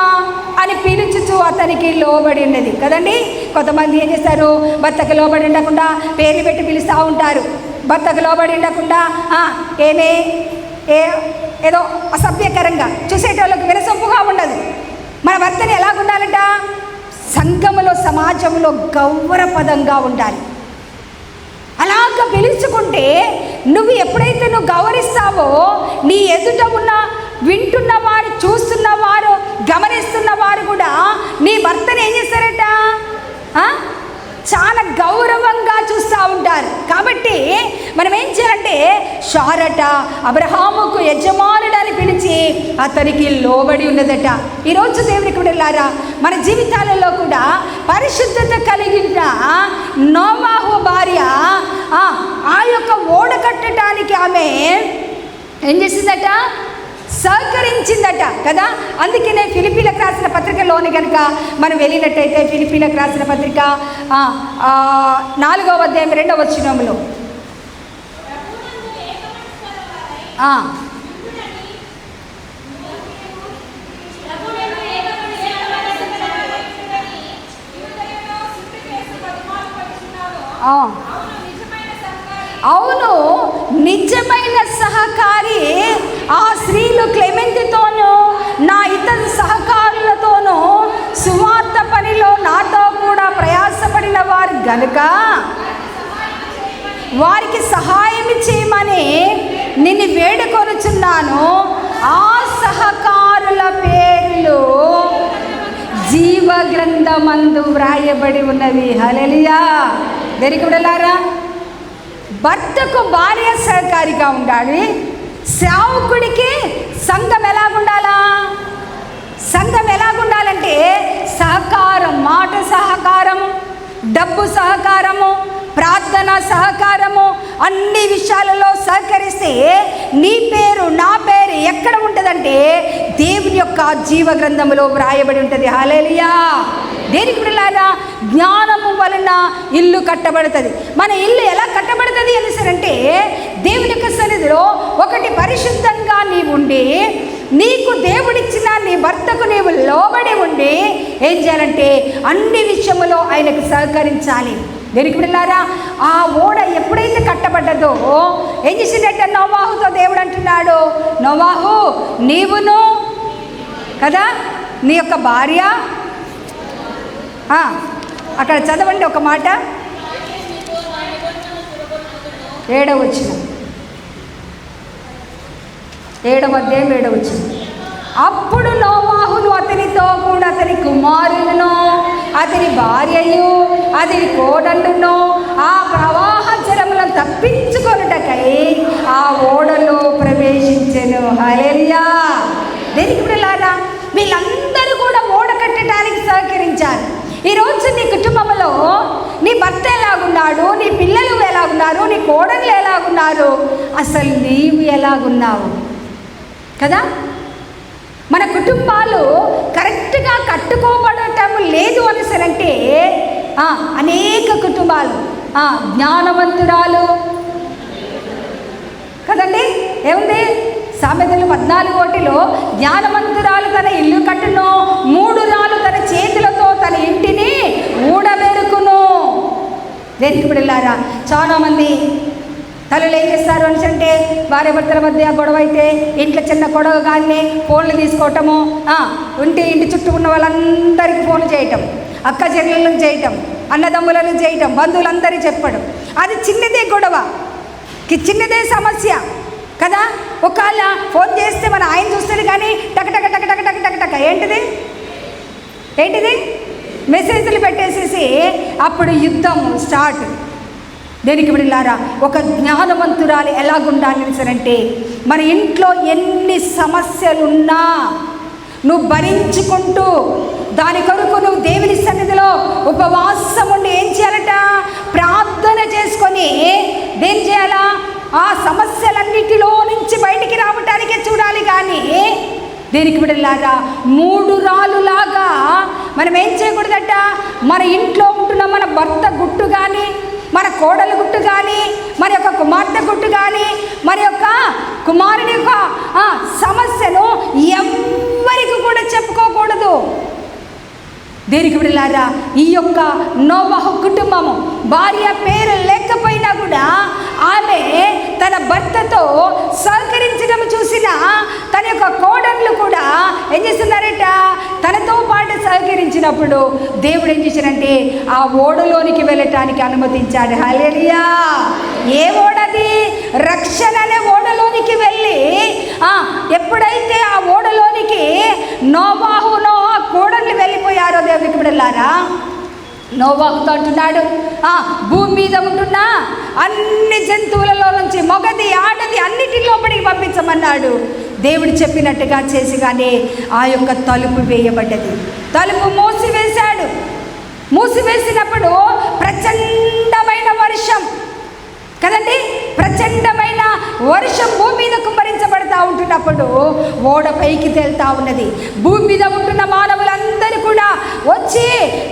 S1: అని పిలుచుచు అతనికి లోబడి ఉన్నది కదండి. కొంతమంది ఏం చేస్తారు? భర్తకు లోబడి ఉండకుండా పేర్లు పెట్టి పిలుస్తూ ఉంటారు. భర్తకు లోబడి ఉండకుండా ఏదో అసభ్యకరంగా, చూసేటోళ్ళకి వినసొంపుగా ఉండదు. మన భర్తని ఎలాగుండాలంట? సంఘములో, సమాజంలో గౌరవపదంగా ఉండాలి. అలాగ పిలుచుకుంటే నువ్వు ఎప్పుడైతే నువ్వు గౌరవిస్తావో నీ ఎదుట ఉన్న, వింటున్నవారు, చూస్తున్నవారు, గమనిస్తున్నవారు కూడా నీ భర్తని ఏం చేస్తారట? చాలా గౌరవంగా చూస్తూ ఉంటారు. కాబట్టి మనం ఏం చేయాలంటే శారట అబ్రహాముకు యజమానుడని పిలిచి అతనికి లోబడి ఉన్నదట. ఈరోజు దేవునికి వెళ్ళారా, మన జీవితాలలో కూడా పరిశుద్ధత కలిగిన నోవాహు భార్య ఆ యొక్క ఓడ కట్టడానికి ఆమె ఏం చేసిందట? సహకరించిందట కదా. అందుకనే ఫిలిప్పీలకు రాసిన పత్రికలోని కనుక మనం వెళ్ళినట్టయితే ఫిలిప్పీలకు రాసిన పత్రిక 4వ అధ్యాయం 2వ వచనంలో అవును, నిజమైన సహకారి ఆ స్త్రీలు క్లెమెంతితోనూ నా ఇతర సహకారులతోనూ సువార్త పనిలో నాతో కూడా ప్రయాసపడిన వారు గనుక వారికి సహాయం చేయమని నిన్ను వేడుకొనుచున్నాను. ఆ సహకారుల పేర్లు జీవ గ్రంథమందు వ్రాయబడి ఉన్నవి. హల్లెలూయా. దేనికి వెళ్ళారా? భర్తకు భార్య సహకారిగా ఉండాలి. సేవకుడికి సంఘం ఎలాగుండాలా? సంఘం ఎలాగుండాలంటే సహకారం, మాట సహకారము, డబ్బు సహకారము, ప్రార్థన సహకారము, అన్ని విషయాలలో సహకరిస్తే నీ పేరు, నా పేరు ఎక్కడ ఉంటుందంటే దేవుని యొక్క జీవ గ్రంథములో వ్రాయబడి ఉంటుంది. హల్లెలూయా. దేనికి వెళ్ళారా? జ్ఞానము వలన ఇల్లు కట్టబడుతుంది. మన ఇల్లు ఎలా కట్టబడుతుంది అంటే దేవుని యొక్క సన్నిధిలో ఒకటి పరిశుద్ధంగా నీవు ఉండి, నీకు దేవుడిచ్చిన నీ భర్తకు నీవు లోబడి ఉండి ఏం చేయాలంటే అన్ని విషయములో ఆయనకు సహకరించాలి. దేనికి వెళ్ళారా? ఆ ఓడ ఎప్పుడైతే కట్టబడ్డదో ఏం చేసిందంటే నోవాహుతో దేవుడు అంటున్నాడు, నోవాహు నీవును కదా, నీ యొక్క భార్య అక్కడ చదవండి ఒక మాట, 7వ వచనం, 7వ అధ్యాయం 7వ వచనం. అప్పుడు నోవాహును అతనితో కూడా అతని కుమారులను అతని భార్యయు అతని కోడళ్ళను ఆ ప్రవాహ జలములను తప్పించుకొనుటకై ఆ ఓడలో ప్రవేశించెను. హల్లెలూయా. దేనికి పిల్లలారా, వీళ్ళందరూ కూడా ఓడ కట్టడానికి సహకరించారు. ఈరోజు నీ కుటుంబంలో నీ భర్త ఎలాగున్నాడు, నీ పిల్లలు ఎలాగున్నారు, నీ కోడళ్ళు ఎలాగున్నారు, అసలు నీవు ఎలాగున్నావు కదా. మన కుటుంబాలు కరెక్ట్గా కట్టుకోబడటం లేదు అనేసరంటే అనేక కుటుంబాలు జ్ఞానవంతురాలు కదండి. ఏముంది సామెతలు 14:1 జ్ఞానవంతురాలు తన ఇల్లు కట్టును, 3 రాళ్ళు తన చేతులతో తన ఇంటిని ఊడబెరుకును. దేనికి పిల్లలారా, చాలామంది తల్లులు ఏం చేస్తారు అనేసి అంటే భార్య భర్తల మధ్య గొడవ అయితే ఇంట్లో చిన్న గొడవ కానీ ఫోన్లు తీసుకోవటము, ఇంటి చుట్టూ ఉన్న వాళ్ళందరికీ ఫోన్లు చేయటం, అక్క చెల్లెలను చేయటం, అన్నదమ్ములను చేయటం, బంధువులందరికీ చెప్పడం. అది చిన్నదే గొడవ, చిన్నదే సమస్య కదా. ఒకవేళ ఫోన్ చేస్తే మన ఆయన చూస్తుంది కానీ టక్ టక్ టక్ టక్ టక్ టక్ టక్ ఏంటిది మెసేజ్లు పెట్టేసేసి అప్పుడు యుద్ధం స్టార్ట్. దేనికి వెళ్ళారా, ఒక జ్ఞానవంతురాలు ఎలాగుండాలి సరంటే మన ఇంట్లో ఎన్ని సమస్యలున్నా నువ్వు భరించుకుంటూ దాని కొరకు నువ్వు దేవుని సన్నిధిలో ఉపవాసం ఉండి ఏం చేయాలట, ప్రార్థన చేసుకొని ఏం చేయాలా, ఆ సమస్యలన్నిటిలో నుంచి బయటికి రావటానికే చూడాలి. కానీ దేనికి వెళ్ళారా, 3 రాళ్ళులాగా మనం ఏం చేయకూడదట, మన ఇంట్లో ఉంటున్న మన భర్త గుట్టు కానీ, మన కోడలు గుట్టు కానీ, మన యొక్క కుమార్తె గుట్టు కానీ, మన యొక్క కుమారుని యొక్క సమస్యను ఎవ్వరికి కూడా చెప్పుకోకూడదు. దేనికి వెళ్ళారా, ఈ యొక్క నోవహు కుటుంబము భార్య పేరు లేకపోయినా కూడా ఆమె తన భర్తతో సహకరించడం చూసిన తన యొక్క కోడళ్ళు కూడా ఏం చేస్తున్నారట, తనతో పాటు సహకరించినప్పుడు దేవుడు ఏం చేశాడంటే ఆ ఓడలోనికి వెళ్ళటానికి అనుమతించాడు. హల్లెలూయా. ఏ ఓడది, రక్షణ అనే ఓడలోనికి వెళ్ళి ఎప్పుడైతే ఆ ఓడలోనికి నోవాహునో ఆ కోడళ్ళు వెళ్ళిపోయారో దేవునికి బిడ్డలారా, నోవాహుతో అంటున్నాడు, భూమి మీద ఉంటున్న అన్ని జంతువులలో నుంచి మొగది ఆడది అన్నిటి లోపలికి పంపించమన్నాడు. దేవుడు చెప్పినట్టుగా చేసిగానే ఆ యొక్క తలుపు వేయబడ్డది. తలుపు మూసివేశాడు. మూసివేసినప్పుడు ప్రచండమైన వర్షం కదండి, ప్రచండమైన వర్షం భూమి మీద కుమ్మరించబడతా ఉంటున్నప్పుడు ఓడ పైకి తేలుతా ఉన్నది. భూమి మీద ఉంటున్న మానవులందరూ కూడా వచ్చి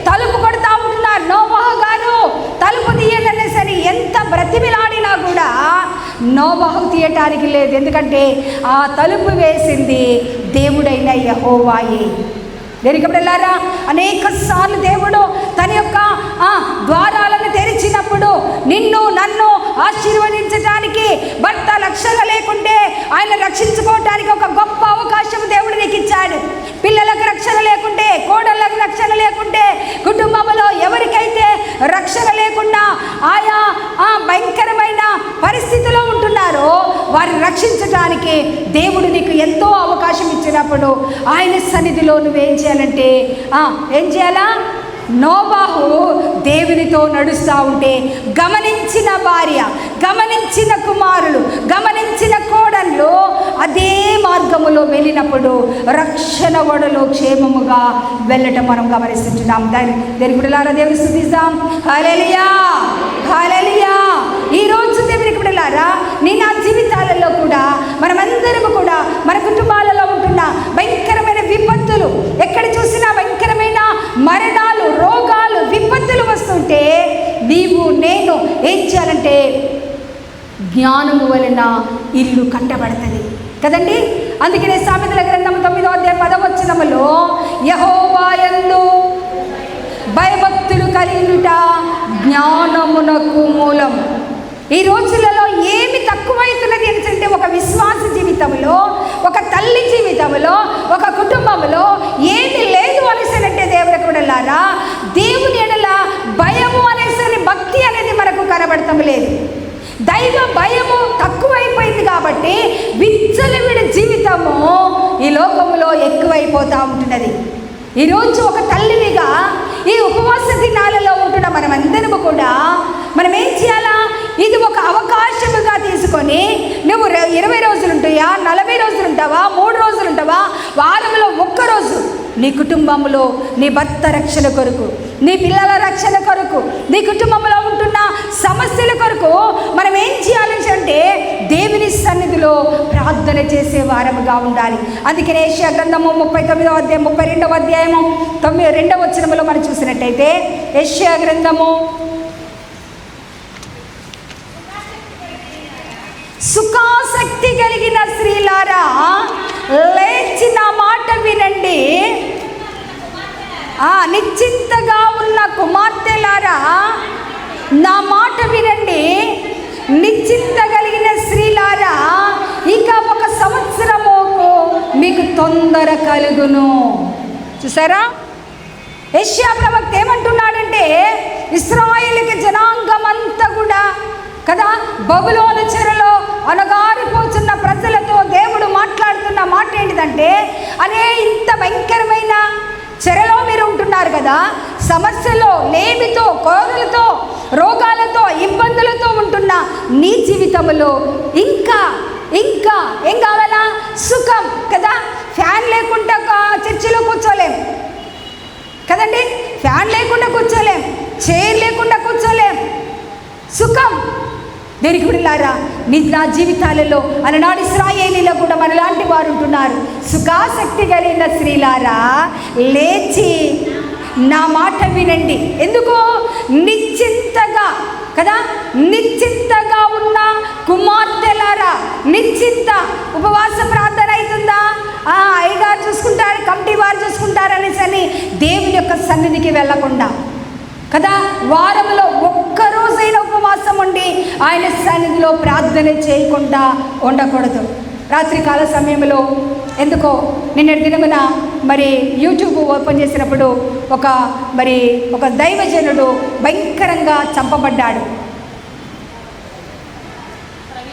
S1: తలుపు కొడతా ఉంటున్నారు. నోవాహు గారు తలుపు తీయండి సరే ఎంత బ్రతిమిలాడినా కూడా నోవాహు తీయటానికి లేదు. ఎందుకంటే ఆ తలుపు వేసింది దేవుడైన యెహోవాయే. దేనికి వెళ్ళారా, అనేక సార్లు దేవుడు తన యొక్క ద్వారాలను తెరిచినప్పుడు నిన్ను నన్ను ఆశీర్వదించడానికి భర్త రక్షణ లేకుంటే ఆయన రక్షించుకోవటానికి ఒక గొప్ప అవకాశం దేవుడు నీకు ఇచ్చాడు. పిల్లలకు రక్షణ లేకుంటే, కోడళ్ళకు రక్షణ లేకుంటే, కుటుంబంలో ఎవరికైతే రక్షణ లేకుండా ఆయా భయంకరమైన పరిస్థితిలో ఉంటున్నారో వారిని రక్షించడానికి దేవుడు నీకు ఎంతో అవకాశం ఇచ్చినప్పుడు ఆయన సన్నిధిలో నువ్వేం చేయాలంటే ఏం చేయాలా, నోవాహు దేవునితో నడుస్తూ ఉంటే గమనించిన భార్య, గమనించిన కుమారులు, గమనించిన కోడళ్ళు అదే మార్గములో వెళ్ళినప్పుడు రక్షణ ఓడలో క్షేమముగా వెళ్ళటం మనం గమనిస్తున్నాం. దేవుని బిడ్డలారా దేవుని స్తుతిద్దాం. హల్లెలూయా, హల్లెలూయా. ఈరోజు దేవుని బిడ్డలారా నీ నా జీవితాలలో కూడా మనమందరము కూడా మన కుటుంబాలలో ఉంటున్న భయంకరమైన విపత్తులు, ఎక్కడ చూసినా భయంకరమైన మరణాలు, రోగాలు, విపత్తులు వస్తుంటే నీవు నేను ఏం చేయాలంటే జ్ఞానము వలన ఇల్లు కట్టబడుతుంది కదండి. అందుకనే సామెతల గ్రంథం 9వ అధ్యాయం 10వ వచనములో యెహోవా యందు భయభక్తులు కలిగినుట జ్ఞానమునకు మూలం. ఈ రోజులలో ఏమి తక్కువైతున్నది అంటే ఒక విశ్వాస జీవితంలో, ఒక తల్లి జీవితంలో, ఒక కుటుంబంలో ఏమి లేదు అనేసనంటే దేవునికి బిడ్డలారా, దేవుని ఎడల భయము అనేసి భక్తి అనేది మనకు కనబడటం లేదు. దైవ భయము తక్కువైపోయింది కాబట్టి విచ్చలవిడి జీవితము ఈ లోకములో ఎక్కువైపోతూ ఉంటున్నది. ఈరోజు ఒక తల్లివిగా ఈ ఉపవాస దినాలలో ఉంటున్న మనమందరము కూడా మనం ఏం చేయాలా? ఇది ఒక అవకాశముగా తీసుకొని నువ్వు 20 రోజులు ఉంటాయా, 40 రోజులు ఉంటావా, 3 రోజులు ఉంటావా, వారంలో 1 రోజు నీ కుటుంబంలో నీ భర్త రక్షణ కొరకు, నీ పిల్లల రక్షణ కొరకు, నీ కుటుంబంలో ఉంటున్న సమస్యల కొరకు మనం ఏం చేయాలి అంటే దేవుని సన్నిధిలో ప్రార్థన చేసే వారముగా ఉండాలి. అందుకనే యెషయా గ్రంథము 39వ అధ్యాయం 32వ అధ్యాయము 2వ వచనములో మనం చూసినట్టయితే, యెషయా గ్రంథము, సుఖాసక్తి కలిగిన స్త్రీలారా లేచి నా మాట వినండి, నిశ్చింతగా ఉన్న కుమార్తెలారా నా మాట వినండి, నిశ్చింత కలిగిన స్త్రీలారా ఇక 1 సంవత్సరము మీకు తొందర కలుగును. చూసారా, యెషయా ప్రవక్త ఏమంటున్నాడంటే, ఇశ్రాయేలుకి జనాంగం అంతా కూడా కదా బబులోను చెరలో అనగారిపోతున్న ప్రజలతో దేవుడు మాట్లాడుతున్న మాట ఏంటిదంటే, ఇంత భయంకరమైన చెరలో మీరు ఉంటున్నారు కదా, సమస్యలో, లేమితో, కోరలతో, రోగాలతో, ఇబ్బందులతో ఉంటున్న నీ జీవితంలో ఇంకా ఇంకా ఏం కావాలా? సుఖం కదా. ఫ్యాన్ లేకుండా చర్చిలో కూర్చోలేం కదండి, ఫ్యాన్ లేకుండా కూర్చోలేం, చైర్ లేకుండా కూర్చోలేం. సుఖం దేనికి బిడ్డలారా, నా జీవితాలలో అలనాడు ఇశ్రాయేలీలో కూడా మనలాంటి వారు ఉంటున్నారు. సుఖాసక్తి కలిగిన స్త్రీలారా లేచి నా మాట వినండి. ఎందుకు? నిశ్చింతగా కదా, నిశ్చింతగా ఉన్న కుమార్తెలారా, నిశ్చింత ఉపవాస ప్రార్థన అవుతుందా, అయ్యగారు చూసుకుంటారు, కమిటీ వారు చూసుకుంటారనేసి దేవుని యొక్క సన్నిధికి వెళ్ళకుండా కదా, వారంలో 1 రోజైనా ఉపవాసం ఉండి ఆయన సన్నిధిలో ప్రార్థన చేయకుండా ఉండకూడదు. రాత్రికాల సమయంలో ఎందుకో నిన్నటి దినమున యూట్యూబ్ ఓపెన్ చేసినప్పుడు ఒక దైవజనుడు భయంకరంగా చంపబడ్డాడు.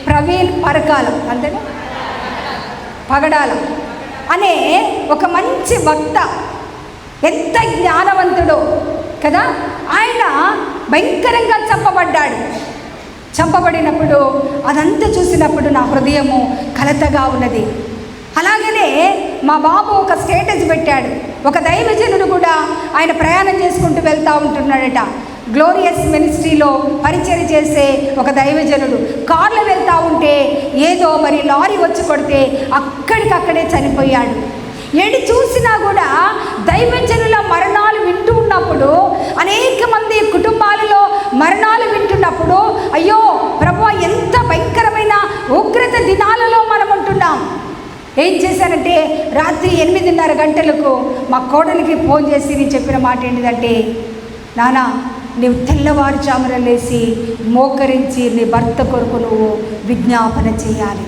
S1: ప్రవీణ్ పరకాల అంతేనా, పగడాల అనే ఒక మంచి వక్త, ఎంత జ్ఞానవంతుడో కదా. ఆయన భయంకరంగా చంపబడినప్పుడు అదంతా చూసినప్పుడు నా హృదయము కలతగా ఉన్నది. అలాగనే మా బాబు ఒక స్టేటస్ పెట్టాడు. ఒక దైవజనుడు కూడా ఆయన ప్రయాణం చేసుకుంటూ వెళ్తూ ఉంటున్నాడట. గ్లోరియస్ మినిస్ట్రీలో పరిచయం చేసే ఒక దైవజనుడు కార్లో వెళ్తూ ఉంటే ఏదో లారీ వచ్చి కొడితే అక్కడికక్కడే చనిపోయాడు. ఏడి చూసినా కూడా దైవజనుల మరణాలు వింటూ ఉన్నప్పుడు, అనేక మంది కుటుంబాలలో మరణాలు వింటున్నప్పుడు, అయ్యో ప్రభువా, ఎంత భయంకరమైన ఉగ్రత దినాలలో మనం ఉంటున్నాం. ఏం చేశానంటే రాత్రి 8:30 గంటలకు మా కోడలికి ఫోన్ చేసి నేను చెప్పిన మాట ఏంటిదంటే, నానా నీవు తెల్లవారుజామున లేచి మోకరించి నీ భర్త కొరకు నువ్వు విజ్ఞాపన చేయాలి.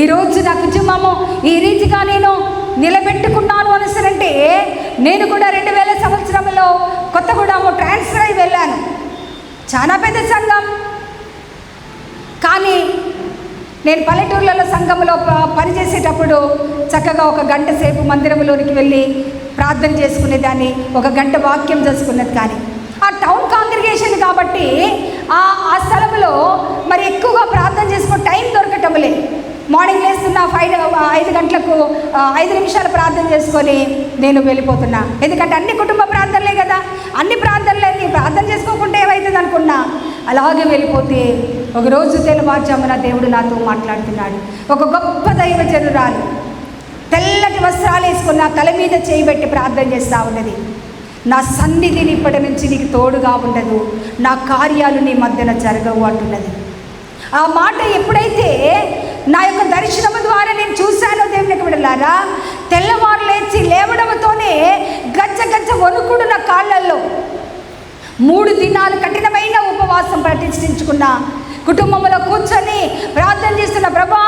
S1: ఈరోజు నా కుటుంబము ఈ రీతిగా నేను నిలబెట్టుకున్నాను అనేసరంటే, నేను కూడా 2000 సంవత్సరంలో కొత్తగూడెం ట్రాన్స్ఫర్ అయి వెళ్ళాను. చాలా పెద్ద సంఘం, కానీ నేను పల్లెటూర్లలో సంఘంలో పనిచేసేటప్పుడు చక్కగా 1 గంట సేపు మందిరంలోనికి వెళ్ళి ప్రార్థన చేసుకునేదాన్ని, 1 గంట వాక్యం చేసుకునేది. కానీ ఆ టౌన్ కాంగ్రిగేషన్ కాబట్టి ఆ స్థలంలో ఎక్కువగా ప్రార్థన చేసుకునే టైం దొరకటం లేదు. మార్నింగ్ లేస్తున్నా 5 గంటలకు 5 నిమిషాలు ప్రార్థన చేసుకొని నేను వెళ్ళిపోతున్నా. ఎందుకంటే అన్ని కుటుంబ ప్రార్థనలే కదా, అన్ని ప్రార్థనలే ప్రార్థన చేసుకోకుండా ఏమవుతుంది అనుకున్నా. అలాగే వెళ్ళిపోతే ఒకరోజు తెల్లవారుజామున దేవుడు నాతో మాట్లాడుతున్నాడు. ఒక గొప్ప దైవజనురాలు తెల్లటి వస్త్రాలు వేసుకున్న తల మీద చేయబెట్టి ప్రార్థన చేస్తూ ఉన్నది. నా సన్నిధిని ఇప్పటి నుంచి నీకు తోడుగా ఉండదు, నా కార్యాలు నీ మధ్యన జరగవు అంటున్నది. ఆ మాట ఎప్పుడైతే నా యొక్క దర్శనము ద్వారా నేను చూశానో దేవునికి బిడ్డలారా, తెల్లవారు లేవడంతోనే గజ్జ గజ్జ వణుకుడు నా కాళ్ళల్లో. 3 దినాలు కఠినమైన ఉపవాసం ప్రతిష్ఠించుకున్న కుటుంబంలో కూర్చొని ప్రార్థన చేస్తున్న, ప్రభా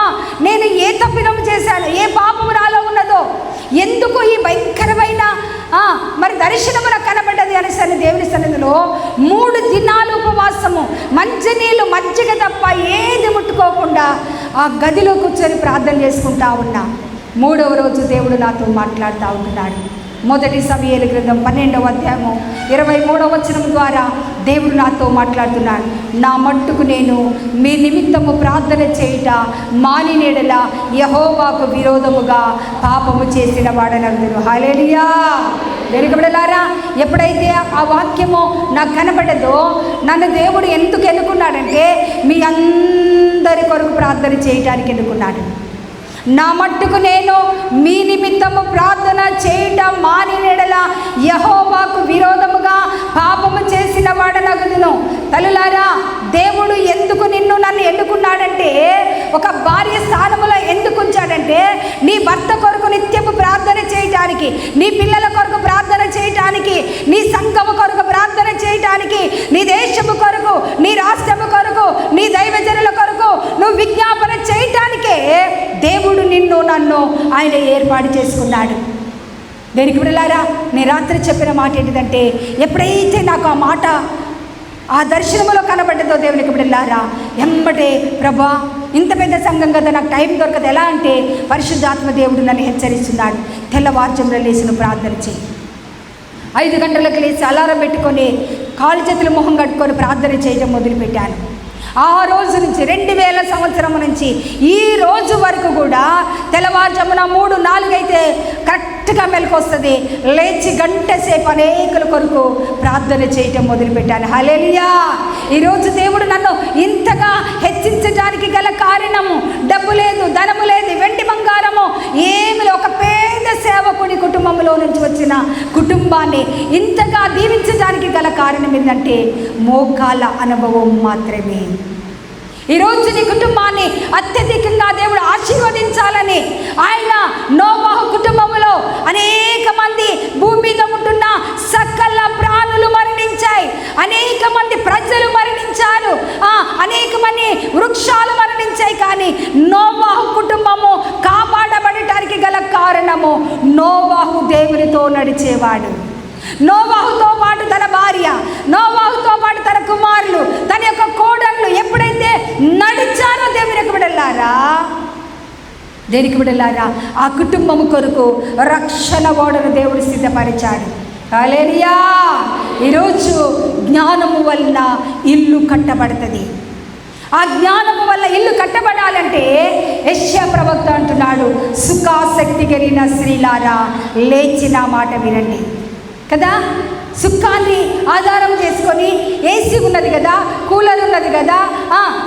S1: నేను ఏ తప్పిదము చేశాను, ఏ పాపము నాలో ఉన్నదో, ఎందుకు ఈ భయంకరమైన మరి దర్శనమున కనబడ్డది అనేసరి దేవుని సన్నిధిలో 3 దినాలు ఉపవాసము, మంచినీళ్ళు మజ్జిగ తప్ప ఏది ముట్టుకోకుండా ఆ గదిలో కూర్చొని ప్రార్థన చేసుకుంటా ఉన్నా. 3వ రోజు దేవుడు నాతో మాట్లాడుతూ ఉంటున్నాడు. మొదటి సమూయేలు గ్రంథం 12వ అధ్యాయము 23వ వచనం ద్వారా దేవుడు నాతో మాట్లాడుతున్నాడు. నా మట్టుకు నేను మీ నిమిత్తము ప్రార్థన చేయుట మానినేడల యెహోవాకు విరోధముగా పాపము చేసిన వాడనగుదును. హల్లెలూయా. వెనుకబడలారా, ఎప్పుడైతే ఆ వాక్యము నాకు కనబడదో నన్ను దేవుడు ఎందుకు ఎన్నుకున్నాడంటే మీ అందరి కొరకు ప్రార్థన చేయటానికి ఎన్నుకున్నాడు. నా మట్టుకు నేను మీ నిమిత్తము ప్రార్థన చేయటం మానినెడల యెహోవాకు విరోధముగా పాపము చేసిన వాడనగుదును. తల్లులారా, దేవుడు ఎందుకు నన్ను ఎన్నుకున్నాడంటే, ఒక భార్య స్థానములో ఎందుకు ఉంచాడంటే, నీ భర్త కొరకు నిత్యము ప్రార్థన చేయటానికి, నీ పిల్లల కొరకు ప్రార్థన చేయటానికి, నీ సంఘము కొరకు ప్రార్థన చేయటానికి, నీ దేశము కొరకు, నీ రాష్ట్రము కొరకు, నీ దైవజనుల కొరకు నువ్వు విజ్ఞాపన చేయటానికే దేవుడు నన్ను ఆయన ఏర్పాటు చేసుకున్నాడు. దేనికి బిడ్డలారా, నేను రాత్రి చెప్పిన మాట ఏంటిదంటే, ఎప్పుడైతే నాకు ఆ మాట ఆ దర్శనంలో కనబడ్డదో దేవునికి బిడ్డలారా, ఎమ్మటే ప్రభా ఇంత పెద్ద సంఘం కదా, నాకు టైం దొరకదు. ఎలా అంటే పరిశుద్ధాత్మ దేవుడు నన్ను హెచ్చరిస్తున్నాడు. తెల్లవారుజామున లేచిన ప్రార్థన చేయి. 5 గంటలకు లేచి అలారం పెట్టుకొని కాళ్ళు చేతులు మొహం కట్టుకొని ప్రార్థన చేయడం మొదలుపెట్టాను. ఆ రోజు నుంచి 2000 సంవత్సరం నుంచి ఈ రోజు వరకు కూడా తెల్లవారుజామున 3-4 అయితే కరెక్ట్గా మెలకొస్తుంది. లేచి గంట సేపు అనేకుల కొరకు ప్రార్థన చేయటం మొదలుపెట్టాను. హల్లెలూయా. ఈరోజు దేవుడు నన్ను ఇంతగా హెచ్చించడానికి గల కారణము డబ్బు లేదు, ధనము లేదు, వెండి బంగారము ఏమి, ఒక పేద సేవకుడి కుటుంబంలో నుంచి వచ్చిన కుటుంబాన్ని ఇంతగా దీవించడానికి గల కారణం ఏంటంటే మోకాళ్ళ అనుభవం మాత్రమే. ఈరోజు నీ కుటుంబాన్ని అత్యధికంగా దేవుడు ఆశీర్వదించాలని ఆయన నోవాహు కుటుంబంలో అనేక మంది భూమి మీద ఉంటున్న సకల ప్రాణులు మరణించాయి, అనేక మంది ప్రజలు మరణించారు, అనేక మంది వృక్షాలు మరణించాయి. కానీ నోవాహు కుటుంబము కాపాడబడటానికి గల కారణము నోవాహు దేవునితో నడిచేవాడు. నోవాహుతో పాటు తన భార్య, నోవాహుతో పాటు తన కుమారులు, తన యొక్క కోడళ్ళు ఎప్పుడైతే నడిచారో దేవునికి బిడ్డలారా ఆ కుటుంబం కొరకు రక్షణ ఓడను దేవుడు సిద్ధపరిచాడు. హల్లెలూయా. ఈరోజు జ్ఞానము వలన ఇల్లు కట్టబడుతుంది. ఆ జ్ఞానము వల్ల ఇల్లు కట్టబడాలంటే యెషయా ప్రవక్త అంటున్నాడు, సుఖాసక్తి కలిగిన స్త్రీలారా లేచిన మాట వినండి కదా. సుఖాన్ని ఆధారం చేసుకొని ఏసీ ఉన్నది కదా, కూలర్ ఉన్నది కదా,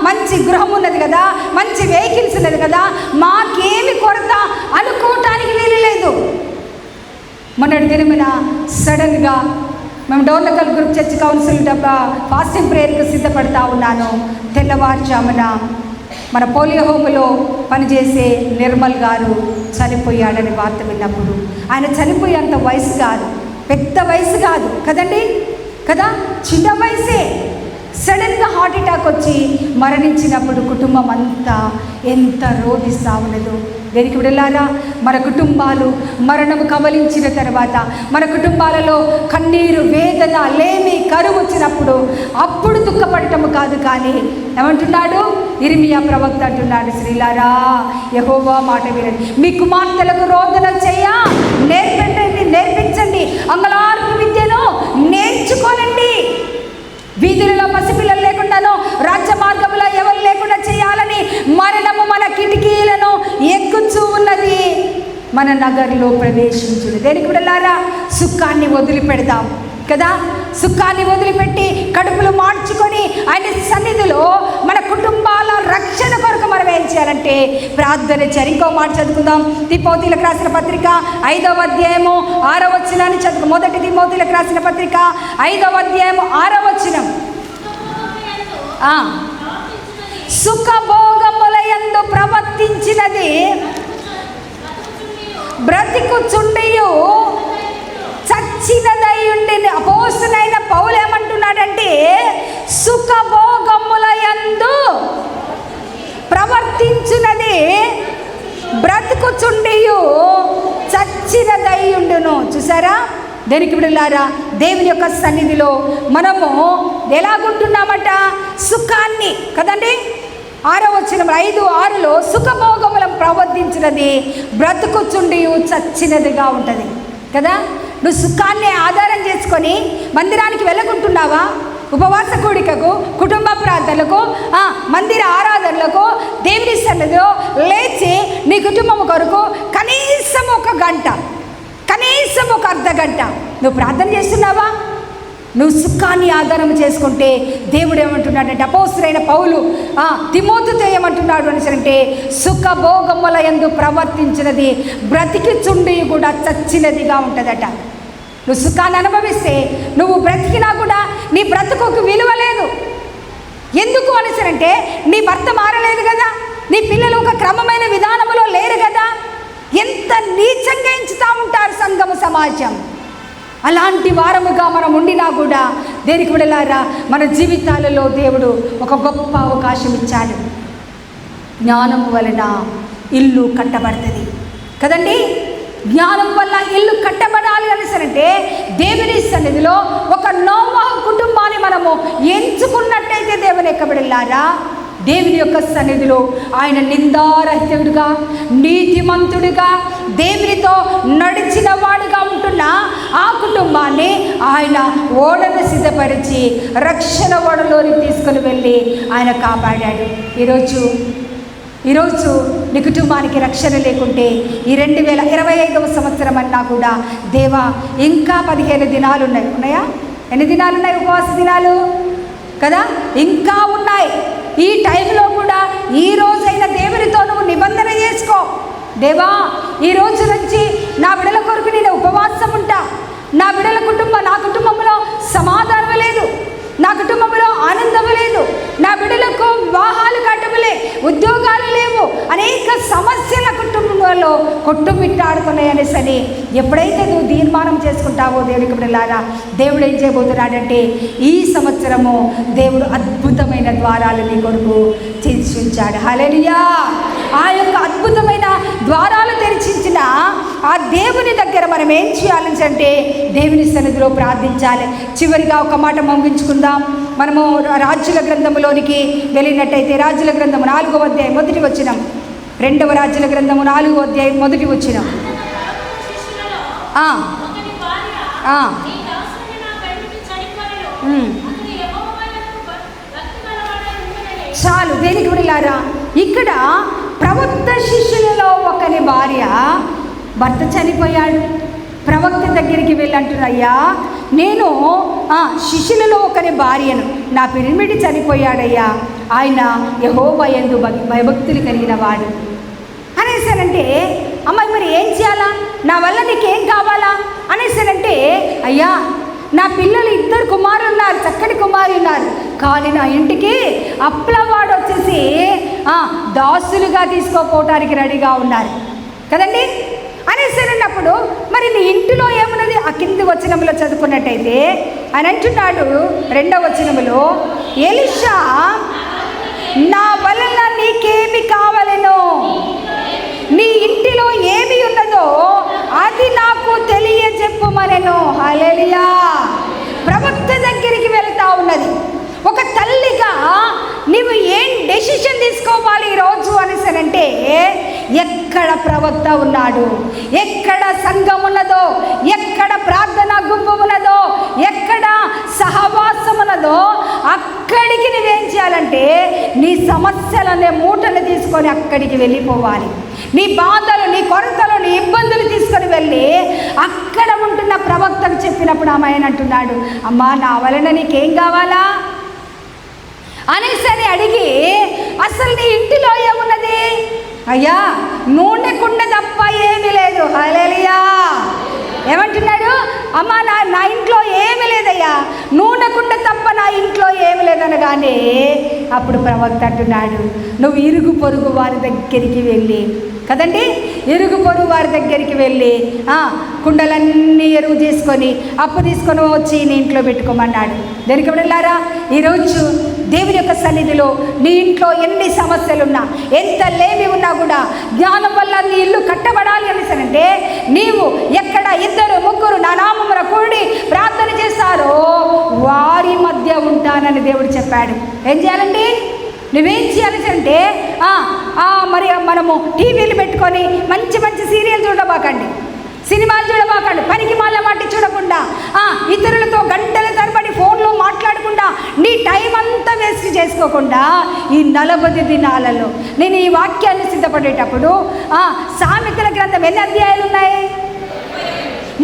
S1: మంచి గృహం ఉన్నది కదా, మంచి వెహికల్స్ ఉన్నది కదా, మాకేమి కొరత అనుకోవటానికి వీలు లేదు. మొన్నటి దినమున సడన్గా మేము Dornakal group church council fasting ప్రేయర్కి సిద్ధపడతా ఉన్నాను. తెల్లవారుజామున మన పోలియో హోములో పనిచేసే నిర్మల్ గారు చనిపోయాడని వార్త విన్నప్పుడు, ఆయన చనిపోయేంత వయసు కాదు, పెద్ద వయసు కాదు కదండి, కదా, చిన్న వయసే. సడన్గా హార్ట్ అటాక్ వచ్చి మరణించినప్పుడు కుటుంబం అంతా ఎంత రోధిస్తూ ఉన్నదో. దేనికి బిడ్డలారా, మన కుటుంబాలు మరణము కబలించిన తర్వాత, మన కుటుంబాలలో కన్నీరు, వేదన, లేమి, కరువు వచ్చినప్పుడు అప్పుడు దుఃఖపడటము కాదు, కానీ ఏమంటున్నాడు ఇర్మియా ప్రవక్త అంటున్నాడు, స్త్రీలారా యెహోవా మాట వినండి, మీ కుమార్తెలకు రోదన నేర్పించండి, అంగలార్పు విద్యను నేర్చుకోనండి. వీధులలో పసిపిల్లలు లేకుండానో రాజ్య మార్గంలో ఎవరు లేకుండా చేయాలని మరణము మన కిటికీలను ఎక్కుచూ ఉన్నది, మన నగర్లో ప్రవేశించుడు. దేనికి బిడ్డలారా, సుఖాన్ని వదిలిపెడదాం కదా. సుఖాన్ని వదిలిపెట్టి కడుపులు మార్చుకొని ఆయన సన్నిధిలో మన కుటుంబాల రక్షణ కొరకు మనం ఏం చేయాలంటే ప్రార్థన చేయాలి. ఇంకో మాట చదువుకుందాం. తిమోతిలకు రాసిన పత్రిక 5వ అధ్యాయము 6వ వచనాన్ని చదువు. మొదటి తిమోతిలకు రాసిన పత్రిక 5వ అధ్యాయము 6వ వచనం. సుఖభోగములయందు ప్రవర్తించినది బ్రతికుచుండియు చచ్చినదయ్యుండి. అపోస్తలుడైన పౌలు ఏమంటున్నాడంటే, సుఖభోగములయందు ప్రవర్తించున్నది బ్రతుకుచుండియు చచ్చినదయ్యుండును. చూసారా, దేనికి బిడ్డలారా, దేవుని యొక్క సన్నిధిలో మనము ఎలాగుంటున్నామట? సుఖాన్ని కదండి. 6వ వచనం 5:6లో సుఖభోగములను ప్రవర్తించినది బ్రతుకుచుండి చచ్చినదిగా ఉంటుంది కదా. నువ్వు సుఖాన్ని ఆధారం చేసుకొని మందిరానికి వెళ్ళకుంటున్నావా? ఉపవాస కూడికకు, కుటుంబ ప్రార్థనలకు, మందిర ఆరాధనలకు, దేవుని సన్నిధిలో లేచి నీ కుటుంబం కొరకు కనీసం 1 గంట, కనీసం 1 అర్ధ గంట నువ్వు ప్రార్థన చేస్తున్నావా? నువ్వు సుఖాన్ని ఆధారం చేసుకుంటే దేవుడు ఏమంటున్నాడంటే, అపోస్తలుడైన పౌలు తిమోతితో ఏమంటున్నాడు అంటే, సుఖభోగముల యందు ప్రవర్తించినది బ్రతికిచుండి కూడా చచ్చినదిగా ఉంటుందట. నువ్వు సుఖాన్ని అనుభవిస్తే నువ్వు బ్రతికినా కూడా నీ బ్రతుకుకు విలువ లేదు. ఎందుకు అంటే, నీ భర్త మారలేదు కదా, నీ పిల్లలు ఒక క్రమమైన విధానంలో లేరు కదా. ఎంత నీచంగా ఎంచుతూ ఉంటారు సంఘము, సమాజం. అలాంటి వారముగా మనం ఉండినా కూడా దేనికి వెళ్ళారా, మన జీవితాలలో దేవుడు ఒక గొప్ప అవకాశం ఇచ్చాడు. జ్ఞానం వలన ఇల్లు కట్టబడుతుంది కదండి. జ్ఞానం వల్ల ఇల్లు కట్టబడాలి అంటే దేవుని సన్నిధిలో ఒక నోవహు కుటుంబాన్ని మనము ఎంచుకున్నట్టయితే దేవుని యొక్క బిడ్డలారా, దేవుని యొక్క సన్నిధిలో ఆయన నిందారహితుడుగా, నీతిమంతుడిగా, దేవునితో నడిచిన వాడుగా ఉంటున్న ఆ కుటుంబాన్ని ఆయన ఓడను సిద్ధపరిచి రక్షణ ఓడలోని తీసుకుని వెళ్ళి ఆయన కాపాడాడు. ఈరోజు నీ కుటుంబానికి రక్షణ లేకుంటే ఈ 2025వ సంవత్సరం అన్నా కూడా, దేవా ఇంకా 15 దినాలు ఉన్నాయా? ఎన్ని దినాలు ఉన్నాయి? ఉపవాస దినాలు కదా, ఇంకా ఉన్నాయి. ఈ టైంలో కూడా ఈ రోజైన దేవునితో నువ్వు నిబంధన చేసుకో. దేవా, ఈ రోజు నుంచి నా బిడ్డల కొరకు నేను ఉపవాసం ఉంటా. నా బిడ్డల నా కుటుంబంలో సమాధానం లేదు, నా కుటుంబంలో ఆనందం లేదు, నా బిడ్డలకు వివాహాలు కట్టబలే, ఉద్యోగాలు లేవు, అనేక సమస్యల కుటుంబంలో కొట్టుమిట్టాడుతున్నాయనేసని ఎప్పుడైతే నువ్వు తీర్మానం చేసుకుంటావో దేవునికి బిడ్డలారా, దేవుడు ఏం చేయబోతున్నాడంటే, ఈ సంవత్సరము దేవుడు అద్భుతమైన ద్వారాలు నీ కొరకు తెరిచి ఉంచాడు. హల్లెలూయా. ఆ యొక్క అద్భుతమైన ద్వారాలు తెరిచించిన ఆ దేవుని దగ్గర మనం ఏం చేయాలని అంటే, దేవుని సన్నిధిలో ప్రార్థించాలి. చివరిగా ఒక మాట ముగించుకుందాం. మనము రాజుల గ్రంథములోనికి వెళ్ళినట్టయితే, రాజుల గ్రంథము 4వ అధ్యాయం 1వ వచనం, 2వ రాజుల గ్రంథము 4వ అధ్యాయం 1వ వచనం. చాలు. దేనికి వెళ్ళారా? ఇక్కడ ప్రవక్త శిష్యులలో ఒకని భార్య భర్త చనిపోయాడు. ప్రవక్త దగ్గరికి వెళ్ళంటున్నాయ్యా, నేను శిష్యులలో ఒకరి భార్యను, నా పిరిమిడి చనిపోయాడయ్యా, ఆయన యెహోవా యందు భయభక్తులు కలిగిన వాడు అనేసానంటే, అమ్మాయి మరి ఏం చేయాలా, నా వల్ల నీకేం కావాలా అనేసానంటే, అయ్యా నా పిల్లలు 2 కుమారులు ఉన్నారు, చక్కటి కుమారులు ఉన్నారు, కానీ నా ఇంటికి అప్లవాడు వచ్చేసి దాసులుగా తీసుకోపోవటానికి రెడీగా ఉన్నారు కదండి అనేసరినప్పుడు, మరి నీ ఇంటిలో ఏమున్నది? ఆ కింది వచనంలో చదువుకున్నట్టయితే ఆయన అంటున్నాడు 2వ వచనంలో, ఎలీషా నా వలన నీకేమి కావాలనో, నీ ఇంటిలో ఏమి ఉన్నదో అది నాకు తెలియజెప్పుమనెను. హల్లెలూయా. ప్రవక్త దగ్గరికి వెళ్తా ఉన్నది. ఒక తల్లిగా నీవు ఏం డెసిషన్ తీసుకోవాలి ఈరోజు అనేసనంటే, ఎక్కడ ప్రవక్త ఉన్నాడు, ఎక్కడ సంఘం ఉన్నదో, ఎక్కడ ప్రార్థనా గుంపు ఉన్నదో, ఎక్కడ సహవాసం ఉన్నదో అక్కడికి నువ్వేం చేయాలంటే, నీ సమస్యలనే మూటలు తీసుకొని అక్కడికి వెళ్ళిపోవాలి. నీ బాధలు, నీ కొరతలు, నీ ఇబ్బందులు తీసుకొని వెళ్ళి అక్కడ ఉంటున్న ప్రవక్తకు చెప్పినప్పుడు ఆమె అంటున్నాడు, అమ్మా నా వలన నీకేం కావాలా అనేసరి అడిగి, అసలు నీ ఇంటిలో ఏమున్నది? అయ్యా నూనె కుండ తప్ప ఏమీ లేదు. హల్లెలూయా. ఏమంటున్నాడు? అమ్మ నా ఇంట్లో ఏమీ లేదయ్యా, నూనె కుండ తప్ప నా ఇంట్లో ఏమి లేదనగానే అప్పుడు ప్రవక్త అంటున్నాడు, నువ్వు ఇరుగు పొరుగు వారి దగ్గరికి వెళ్ళి కదండి, ఇరుగు పొరుగు వారి దగ్గరికి వెళ్ళి కుండలన్నీ ఎరువు తీసుకొని అప్పు తీసుకొని వచ్చి నీ ఇంట్లో పెట్టుకోమన్నాడు. దేనికి వెళ్ళారా? ఈరోజు దేవుని యొక్క సన్నిధిలో నీ ఇంట్లో ఎన్ని సమస్యలున్నా, ఎంత లేమి ఉన్నా కూడా జ్ఞానం వల్ల నీ ఇల్లు కట్టబడాలి అనేసనంటే నీవు ఎక్కడ 2, 3 నా నామమున కూడి ప్రార్థన చేస్తారో వారి మధ్య ఉంటానని దేవుడు చెప్పాడు. ఏం చేయాలండి? నువ్వేం చేయాలి అంటే మరి మనము టీవీలు పెట్టుకొని మంచి మంచి సీరియల్ చూడబాకండి, సినిమాలు చూడబాకండి, పనికి మాల వాటి చూడకుండా ఇతరులతో గంటల తరబడి ఫోన్లో మాట్లాడకుండా నీ టైం అంతా వేస్ట్ చేసుకోకుండా ఈ 40 దినాలలో నేను ఈ వాక్యాన్ని సిద్ధపడేటప్పుడు సామెతల గ్రంథం ఎన్ని అధ్యాయాలు ఉన్నాయి?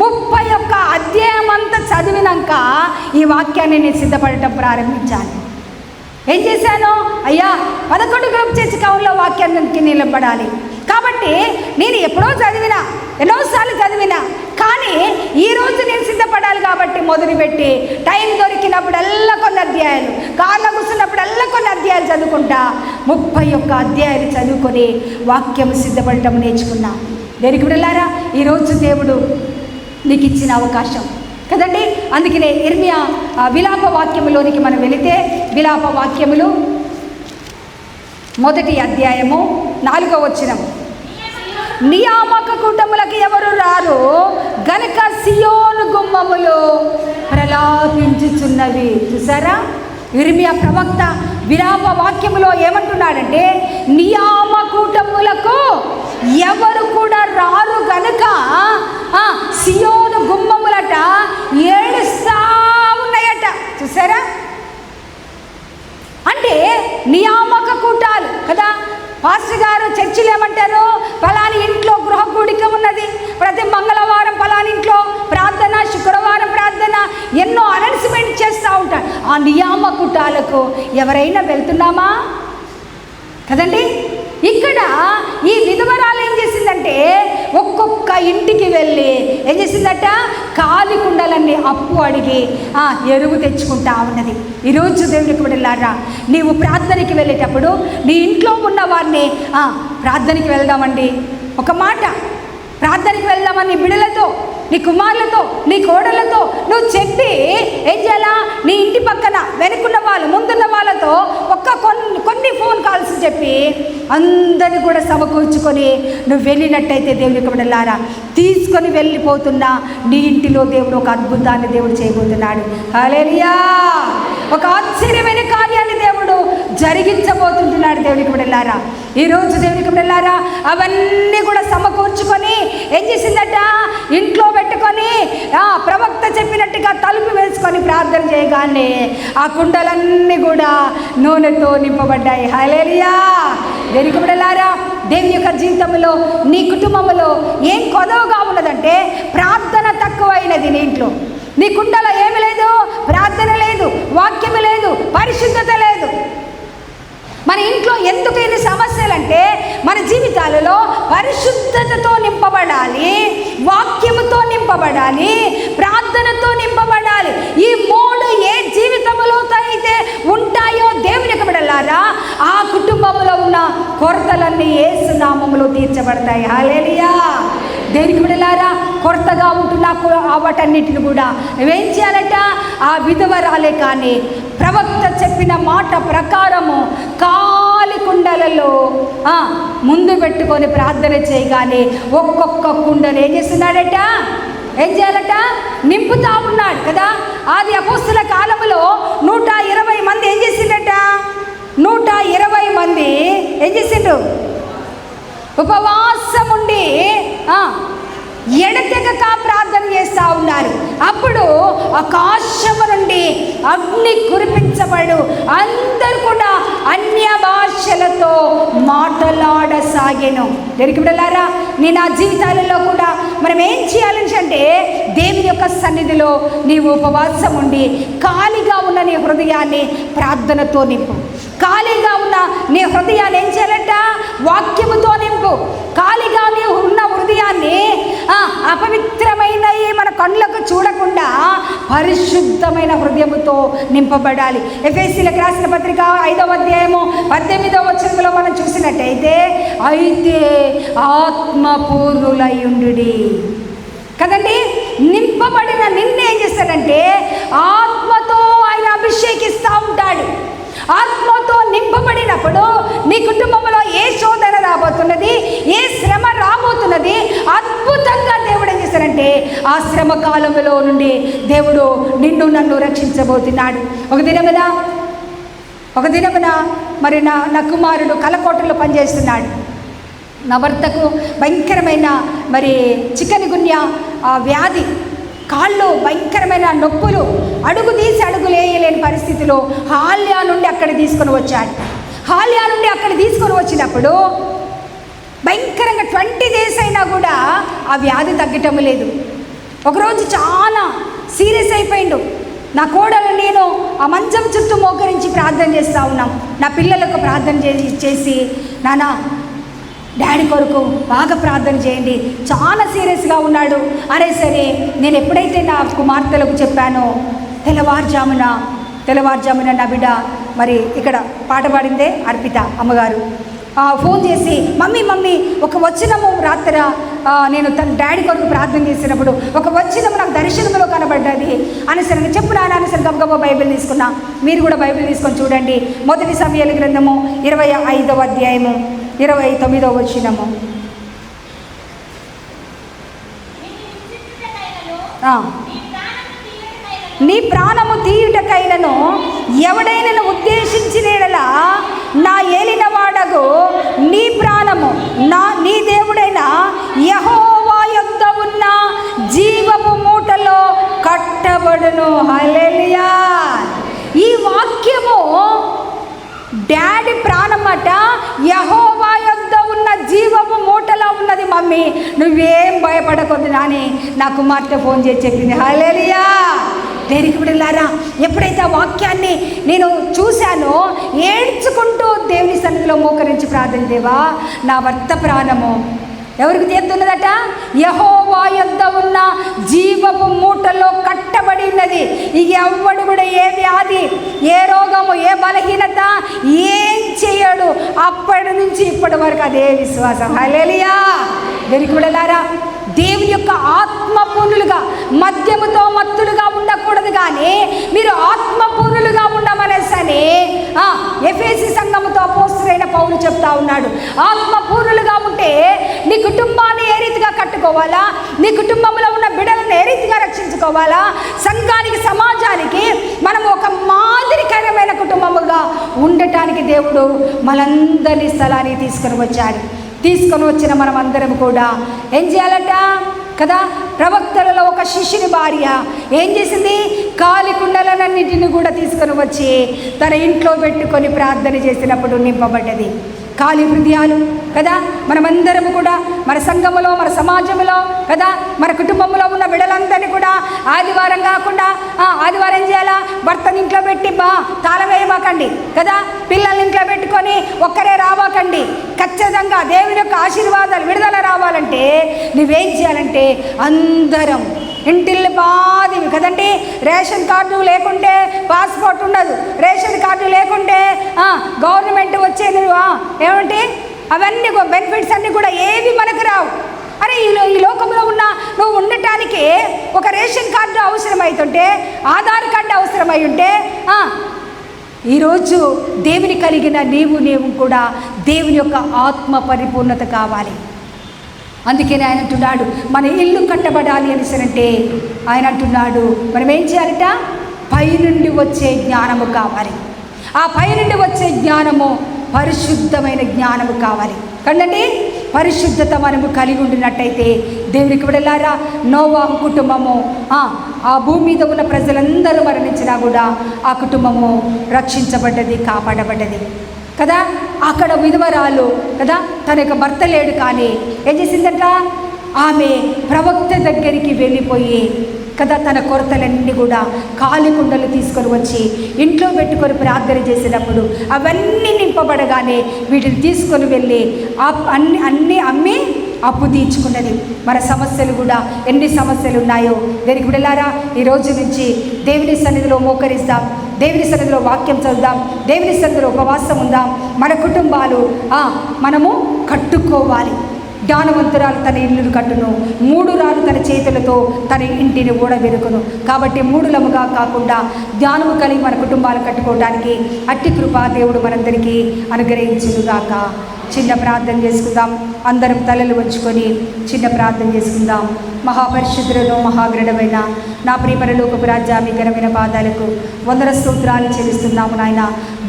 S1: 31 అధ్యాయం అంతా చదివినాక ఈ వాక్యాన్ని నేను సిద్ధపడటం ప్రారంభించాను. ఏం చేశాను? అయ్యా 11 గ్రూప్ చర్చి కౌన్లో వాక్యానికి నిలబడాలి కాబట్టి నేను ఎప్పుడో చదివినా, ఎన్నోసార్లు చదివినా, కానీ ఈరోజు నేను సిద్ధపడాలి కాబట్టి మొదలుపెట్టి టైం దొరికినప్పుడల్లా కొన్ని అధ్యాయాలు, కార్లో కూర్చున్నప్పుడల్లా కొన్ని అధ్యాయాలు చదువుకుంటా 31 అధ్యాయాలు చదువుకొని వాక్యం సిద్ధపడటం నేర్చుకున్నా. దేనికి బిడ్డలారా, ఈరోజు దేవుడు నీకు ఇచ్చిన అవకాశం కదండి. అందుకనే ఇర్మియా విలాప వాక్యములోనికి మనం వెళితే, విలాప వాక్యములు 1వ అధ్యాయము 4వ వచనం, నియామక కూటములకు ఎవరు రారు గనుక సియోను గుమ్మములు ప్రలాపించుచున్నవి. చూసారా, ఇర్మియా ప్రవక్త విలాప వాక్యములో ఏమంటున్నాడంటే, నియామ కూటములకు ఎవరు కూడా రారు గనుక సియోను గుమ్మములట ఏడుస్తా ఉన్నాయట. చూసారా, అంటే నియామక కూటాలు కదా. పాస్టర్ గారు చర్చిలు ఏమంటారు? ఫలాని ఇంట్లో గృహ కూడిక ఉన్నది, ప్రతి మంగళవారం ఫలాని ఇంట్లో ప్రార్థన, శుక్రవారం ప్రార్థన, ఎన్నో అనౌన్స్మెంట్ చేస్తూ ఉంటారు. ఆ నియామక కూటాలకు ఎవరైనా వెళ్తున్నామా కదండి. ఇక్కడ ఈ విధవరాలు ఏం చేసిందంటే ఒక్కొక్క ఇంటికి వెళ్ళి ఏం చేసిందట, కాలి కుండలన్నీ అప్పు అడిగి ఎరువు తెచ్చుకుంటా ఉన్నది. ఈరోజు దేవునికి బిడ్డలారా, నీవు ప్రార్థనకి వెళ్ళేటప్పుడు నీ ఇంట్లో ఉన్న వారిని ప్రార్థనకి వెళ్దామండి, ఒక మాట ప్రార్థనకి వెళ్దామని నీ బిడ్డలతో, నీ కుమారులతో, నీ కోడలతో నువ్వు చెప్పి ఏం చేయాలా, నీ ఇంటి పక్కన వెనుకున్న వాళ్ళు, ముందున్న వాళ్ళతో కొన్ని ఫోన్ కాల్స్ చెప్పి అందరిని కూడా సమకూర్చుకొని నువ్వు వెళ్ళినట్టయితే దేవునికి బిడ్డలారా, తీసుకొని వెళ్ళిపోతున్నా నీ ఇంటిలో దేవుడు ఒక అద్భుతాన్ని దేవుడు చేయబోతున్నాడు. హల్లెలూయా! ఒక ఆశ్చర్యమైన కార్యాన్ని దేవుడు జరిగించబోతుంటున్నాడు. దేవునికి బిడ్డలారా, ఈరోజు దేవునికి బిడ్డలారా అవన్నీ కూడా సమకూర్చుకొని ఏం చేసిందట, ఇంట్లో పెట్టుకొని ప్రవక్త చెప్పినట్టుగా తలుపు వేసుకొని ప్రార్థన చేయగానే ఆ కుండలన్నీ కూడా నూనెతో నింపబడ్డాయి. హల్లెలూయా! దేనికి బిడ్డలారా, దేవుని యొక్క జీవితంలో నీ కుటుంబంలో ఏం కొదవగా ఉన్నదంటే ప్రార్థన తక్కువైనది. నీ ఇంట్లో నీ కుండలో ఏమి లేదు, ప్రార్థన లేదు, వాక్యము లేదు, పరిశుద్ధత లేదు. మన ఇంట్లో ఎందుకు ఎన్ని సమస్యలంటే మన జీవితాలలో పరిశుద్ధతతో నింపబడాలి, వాక్యముతో నింపబడాలి, ప్రార్థనతో నింపబడాలి. ఈ 3 ఏ జీవితంలో అయితే ఉంటాయో దేవుని యొక్క బిడ్డలారా, ఆ కుటుంబంలో ఉన్న కొరతలన్నీ యేసు నామములో తీర్చబడతాయి. హల్లెలూయా! దేనికి బిడ్డలారా, కొరతగా ఉంటున్న వాటన్నిటిని కూడా నువ్వేం చేయాలట, ఆ విధవరాలే కానీ ప్రవక్త చెప్పిన మాట ప్రకారము కాలి కుండలలో ముందు పెట్టుకొని ప్రార్థన చేయగానే ఒక్కొక్క కుండను ఏం చేస్తున్నాడట, ఏం చేయాలట, నింపుతా ఉన్నాడు కదా. ఆది అపోస్తుల కాలంలో 120 మంది ఏం చేసిండట, 120 మంది ఏం చేసిండ్రు, ఉపవాసం ఉండి ఎడతెగక ప్రార్థన చేస్తూ ఉన్నారు. అప్పుడు ఆకాశము నుండి అగ్ని కురిపించబడు, అందరూ కూడా అన్య భాషలతో మాట్లాడసాగెను. దేనికి బిడ్డలారా, నీ నా జీవితాలలో కూడా మనం ఏం చేయాలని అంటే దేవుని యొక్క సన్నిధిలో నీవు ఉపవాసం ఉండి ఖాళీగా ఉన్న నీ హృదయాన్ని ప్రార్థనతో నింపు. ఖాళీగా ఉన్న నీ హృదయాన్ని ఏం చేయాలంట, వాక్యముతో నింపు. ఖాళీగా ఉన్న హృదయాన్ని అపవిత్రమైన మన కళ్ళకు చూడకుండా పరిశుద్ధమైన హృదయముతో నింపబడాలి. ఎఫెసీయులకు రాసిన పత్రిక 5వ అధ్యాయము 18వ వచనంలో మనం చూసినట్టయితే, అయితే ఆత్మపూర్ణులయుండుడి కదండి. నింపబడిన నిన్ను ఏం చేస్తాడంటే ఆత్మతో ఆయన అభిషేకిస్తూ ఉంటాడు. ఆత్మతో నింపబడినప్పుడు నీ కుటుంబంలో ఏ శోధన రాబోతున్నది, ఏ శ్రమ రాబోతున్నది, అద్భుతంగా దేవుడు ఏం చేశారంటే ఆ శ్రమ కాలంలో నుండి దేవుడు నిన్ను నన్ను రక్షించబోతున్నాడు. ఒక దినమున మరి నా కుమారుడు కలకోటలో పనిచేస్తున్నాడు. నా భర్తకు భయంకరమైన మరి చికెన్ గున్యా వ్యాధి, కాళ్ళు భయంకరమైన నొప్పులు, అడుగు తీసి అడుగులు వేయలేని పరిస్థితిలో హాల్యా నుండి అక్కడ తీసుకొని వచ్చినప్పుడు భయంకరంగా 20 days అయినా కూడా ఆ వ్యాధి తగ్గటం లేదు. ఒకరోజు చాలా సీరియస్ అయిపోయిండు. నా కోడలు నేను ఆ మంచం చుట్టూ మోకరించి ప్రార్థన చేస్తూ ఉన్నాం. నా పిల్లలకు ప్రార్థన చేసి నాన్న డాడీ కొరకు బాగా ప్రార్థన చేయండి, చాలా సీరియస్గా ఉన్నాడు. అరే సరే, నేను ఎప్పుడైతే నా కుమార్తెలకు చెప్పానో తెల్లవారుజామున నా బిడ్డ మరి ఇక్కడ పాట పాడిందే అర్పిత అమ్మగారు ఫోన్ చేసి మమ్మీ ఒక వచనము రాత్రి నేను తన డాడీ కొరకు ప్రార్థన చేసినప్పుడు ఒక వచనము నాకు దర్శనంలో కనబడ్డది అనేసరికి చెప్పు నాన్న అనేసరి గబగబా బైబిల్ తీసుకున్నా. మీరు కూడా బైబిల్ తీసుకొని చూడండి. మొదటి సమూయేలు గ్రంథము 25వ అధ్యాయము 29వ వచనము. నీ ప్రాణము తీయుటకైనను ఎవడైనా ఉద్దేశించినలా నా ఏలినవాడగు నీ ప్రాణము నీ దేవుడైన యెహోవా యొద్ద ఉన్న జీవపు మూటలో కట్టబడును. హల్లెలూయా. ఈ వాక్యము డాడీ ప్రాణమట యెహోవా యొద్ద ఉన్న జీవపు మూటలో ఉన్నది. మమ్మీ నువ్వేం భయపడకొద్దు నాని నా కుమార్తె ఫోన్ చేసి చెప్పింది. హల్లెలూయా. దేనికి బిడ్డలారా, ఎప్పుడైతే ఆ వాక్యాన్ని నేను చూశానో ఏడ్చుకుంటూ దేవుని సన్నిధిలో మోకరించి ప్రార్థన, దేవా నా భర్త ప్రాణము ఎవరికి తీరుతున్నదట? యెహోవా యొద్ద ఉన్న జీవపు మూటలో కట్టబడి ఉన్నది. ఇక ఎవ్వడు కూడా ఏ వ్యాధి, ఏ రోగము, ఏ బలహీనత ఏం చేయడు. అప్పటి నుంచి ఇప్పటి వరకు అదే విశ్వాసం. హల్లెలూయా. దేనికి బిడ్డలారా, దేవుని యొక్క ఆత్మపూర్ణులుగా మద్యముతో మత్తులుగా ఉండకూడదు, కానీ మీరు ఆత్మపూర్ణులుగా ఉండమనేసని ఎఫెసీ సంఘముతో అపోస్తలుడైన పౌలు చెప్తా ఉన్నాడు. ఆత్మపూర్ణులుగా ఉంటే నీ కుటుంబాన్ని ఏ రీతిగా కట్టుకోవాలా, నీ కుటుంబంలో ఉన్న బిడ్డలను ఏ రీతిగా రక్షించుకోవాలా, సంఘానికి సమాజానికి మనం ఒక మాదిరికరమైన కుటుంబముగా ఉండటానికి దేవుడు మనందరినీ స్థలానికి తీసుకొని వచ్చిన మనం అందరం కూడా ఏం చేయాలట కదా? ప్రవక్తలలో ఒక శిష్యుని భార్య ఏం చేసింది? కాలి కుండలన్నింటిని కూడా తీసుకొని వచ్చి తన ఇంట్లో పెట్టుకొని ప్రార్థన చేసినప్పుడు నింపబడ్డది. ఖాళీ హృదయాలు కదా మనమందరము కూడా మన సంఘములో, మన సమాజంలో కదా, మన కుటుంబంలో ఉన్న బిడ్డలందరినీ కూడా ఆదివారం కాకుండా ఆదివారం ఏం చేయాలా? భర్తని ఇంట్లో పెట్టి తాళం వేయమాకండి కదా, పిల్లల్ని ఇంట్లో పెట్టుకొని ఒక్కరే రావాకండి. ఖచ్చితంగా దేవుని యొక్క ఆశీర్వాదాలు విడుదల రావాలంటే నువ్వేం చేయాలంటే అందరం ఇంటిల్లి పాది కదండి. రేషన్ కార్డు లేకుంటే పాస్పోర్ట్ ఉండదు, రేషన్ కార్డు లేకుంటే గవర్నమెంట్ వచ్చేది ఏమంటే అవన్నీ బెనిఫిట్స్ అన్నీ కూడా ఏవి మనకు రావు. అరే ఈ లోకంలో ఉన్న నువ్వు ఉండటానికి ఒక రేషన్ కార్డు అవసరమైతుంటే, ఆధార్ కార్డు అవసరమై ఉంటే ఈరోజు దేవుని కలిగిన నీవు కూడా దేవుని యొక్క ఆత్మ పరిపూర్ణత కావాలి. అందుకని ఆయన అంటున్నాడు మన ఇల్లు కట్టబడాలి అనేసరంటే ఆయన అంటున్నాడు మనం ఏం చేయాలట? పైనుండి వచ్చే జ్ఞానము కావాలి. ఆ పైనుండి వచ్చే జ్ఞానము పరిశుద్ధమైన జ్ఞానము కావాలి. కండండి, పరిశుద్ధత మనము కలిగి ఉండినట్టయితే దేవునికి బిడ్డలారా, నోవాహు కుటుంబము ఆ భూమి మీద ఉన్న ప్రజలందరూ మరణించినా కూడా ఆ కుటుంబము రక్షించబడ్డది, కాపాడబడ్డది కదా. అక్కడ విధవరాలు కదా, తన యొక్క భర్త లేడు, కానీ ఏం చేసిందట? ఆమె ప్రవక్త దగ్గరికి వెళ్ళిపోయి కదా తన కొరతలన్నీ కూడా కాలి కుండలు తీసుకొని వచ్చి ఇంట్లో పెట్టుకొని ప్రార్థన చేసినప్పుడు అవన్నీ నింపబడగానే వీటిని తీసుకొని వెళ్ళి అన్నీ అమ్మి అప్పు తీర్చుకున్నది. మన సమస్యలు కూడా ఎన్ని సమస్యలు ఉన్నాయో దేనికి బిడ్డలారా, ఈ రోజు నుంచి దేవుని సన్నిధిలో మోకరిస్తాం, దేవుని సన్నిధిలో వాక్యం చదువుదాం, దేవుని సన్నిధిలో ఉపవాసం ఉందాం. మన కుటుంబాలు మనము కట్టుకోవాలి. జ్ఞానవంతురాలు తన ఇల్లును కట్టును, 3 రాళ్ళు తన చేతులతో తన ఇంటిని ఊడబెరుకును. కాబట్టి 3లముగా కాకుండా జ్ఞానము కలిగి మన కుటుంబాలు కట్టుకోవడానికి అట్టి కృప దేవుడు మనందరికీ అనుగ్రహించుగాక. చిన్న ప్రార్థన చేసుకుందాం. అందరం తలలు వంచుకొని చిన్న ప్రార్థన చేసుకుందాం. మహాపరిశుద్ధులను మహాగ్రడమైన నా ప్రియపరలోకపు రాజ్యా, మీ ఘనమైన పాదాలకు వందన స్తోత్రాలు చెల్లిస్తున్నాము నాయన.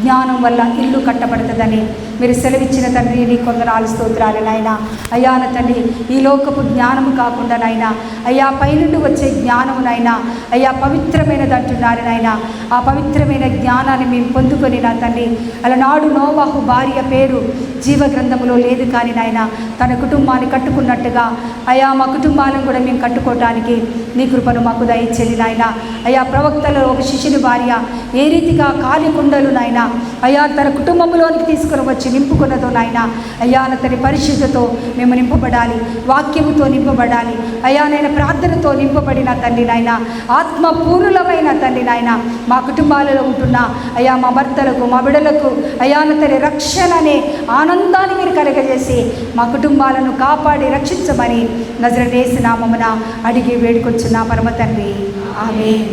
S1: జ్ఞానం వల్ల ఇల్లు కట్టబడుతుందని మీరు సెలవిచ్చిన తండ్రి, నీ కొందనాలు స్తోత్రాలు నాయన. అయ్యా నా తండ్రి, ఈ లోకపు జ్ఞానము కాకుండా నాయన అయ్యా పైనుండి వచ్చే జ్ఞానము నాయన అయ్యా పవిత్రమైనది అంటున్నారు నాయన. ఆ పవిత్రమైన జ్ఞానాన్ని మేము పొందుకొని నా తండ్రి, అలనాడు నోవాహు భార్య పేరు జీవ గ్రంథములో లేదు కానీ నాయన తన కుటుంబాన్ని కట్టుకున్నట్టుగా అయ్యా మా కుటుంబాలను కూడా మేము కట్టుకోవటానికి నీ కృపను మాకు దయచేయండి నాయన. అయ్యా ప్రవక్తలో ఒక శిష్యుని భార్య ఏ రీతిగా కాలి కుండలు నాయన అయ్యా తన కుటుంబంలోనికి తీసుకుని వచ్చి నింపుకున్నదో నాయన అయ్యా తన పరిశుద్ధతో మేము నింపబడాలి, వాక్యముతో నింపబడాలి అయ్యా నేను ప్రార్థనతో నింపబడిన తండ్రి నాయన, ఆత్మపూర్ణులమైన తండ్రి నాయన మా కుటుంబాలలో ఉంటున్న అయ్యా మా భర్తలకు మా బిడ్డలకు అయ్యా తన రక్షణ అనే ఆనందాన్ని మీరు కలగజేసి మా కుటుంబాలను కాపాడి రక్షించమని నజరేయుని నామమున అడిగి వేడుకొచ్చున్నా పరమ తండ్రి. ఆమేన్.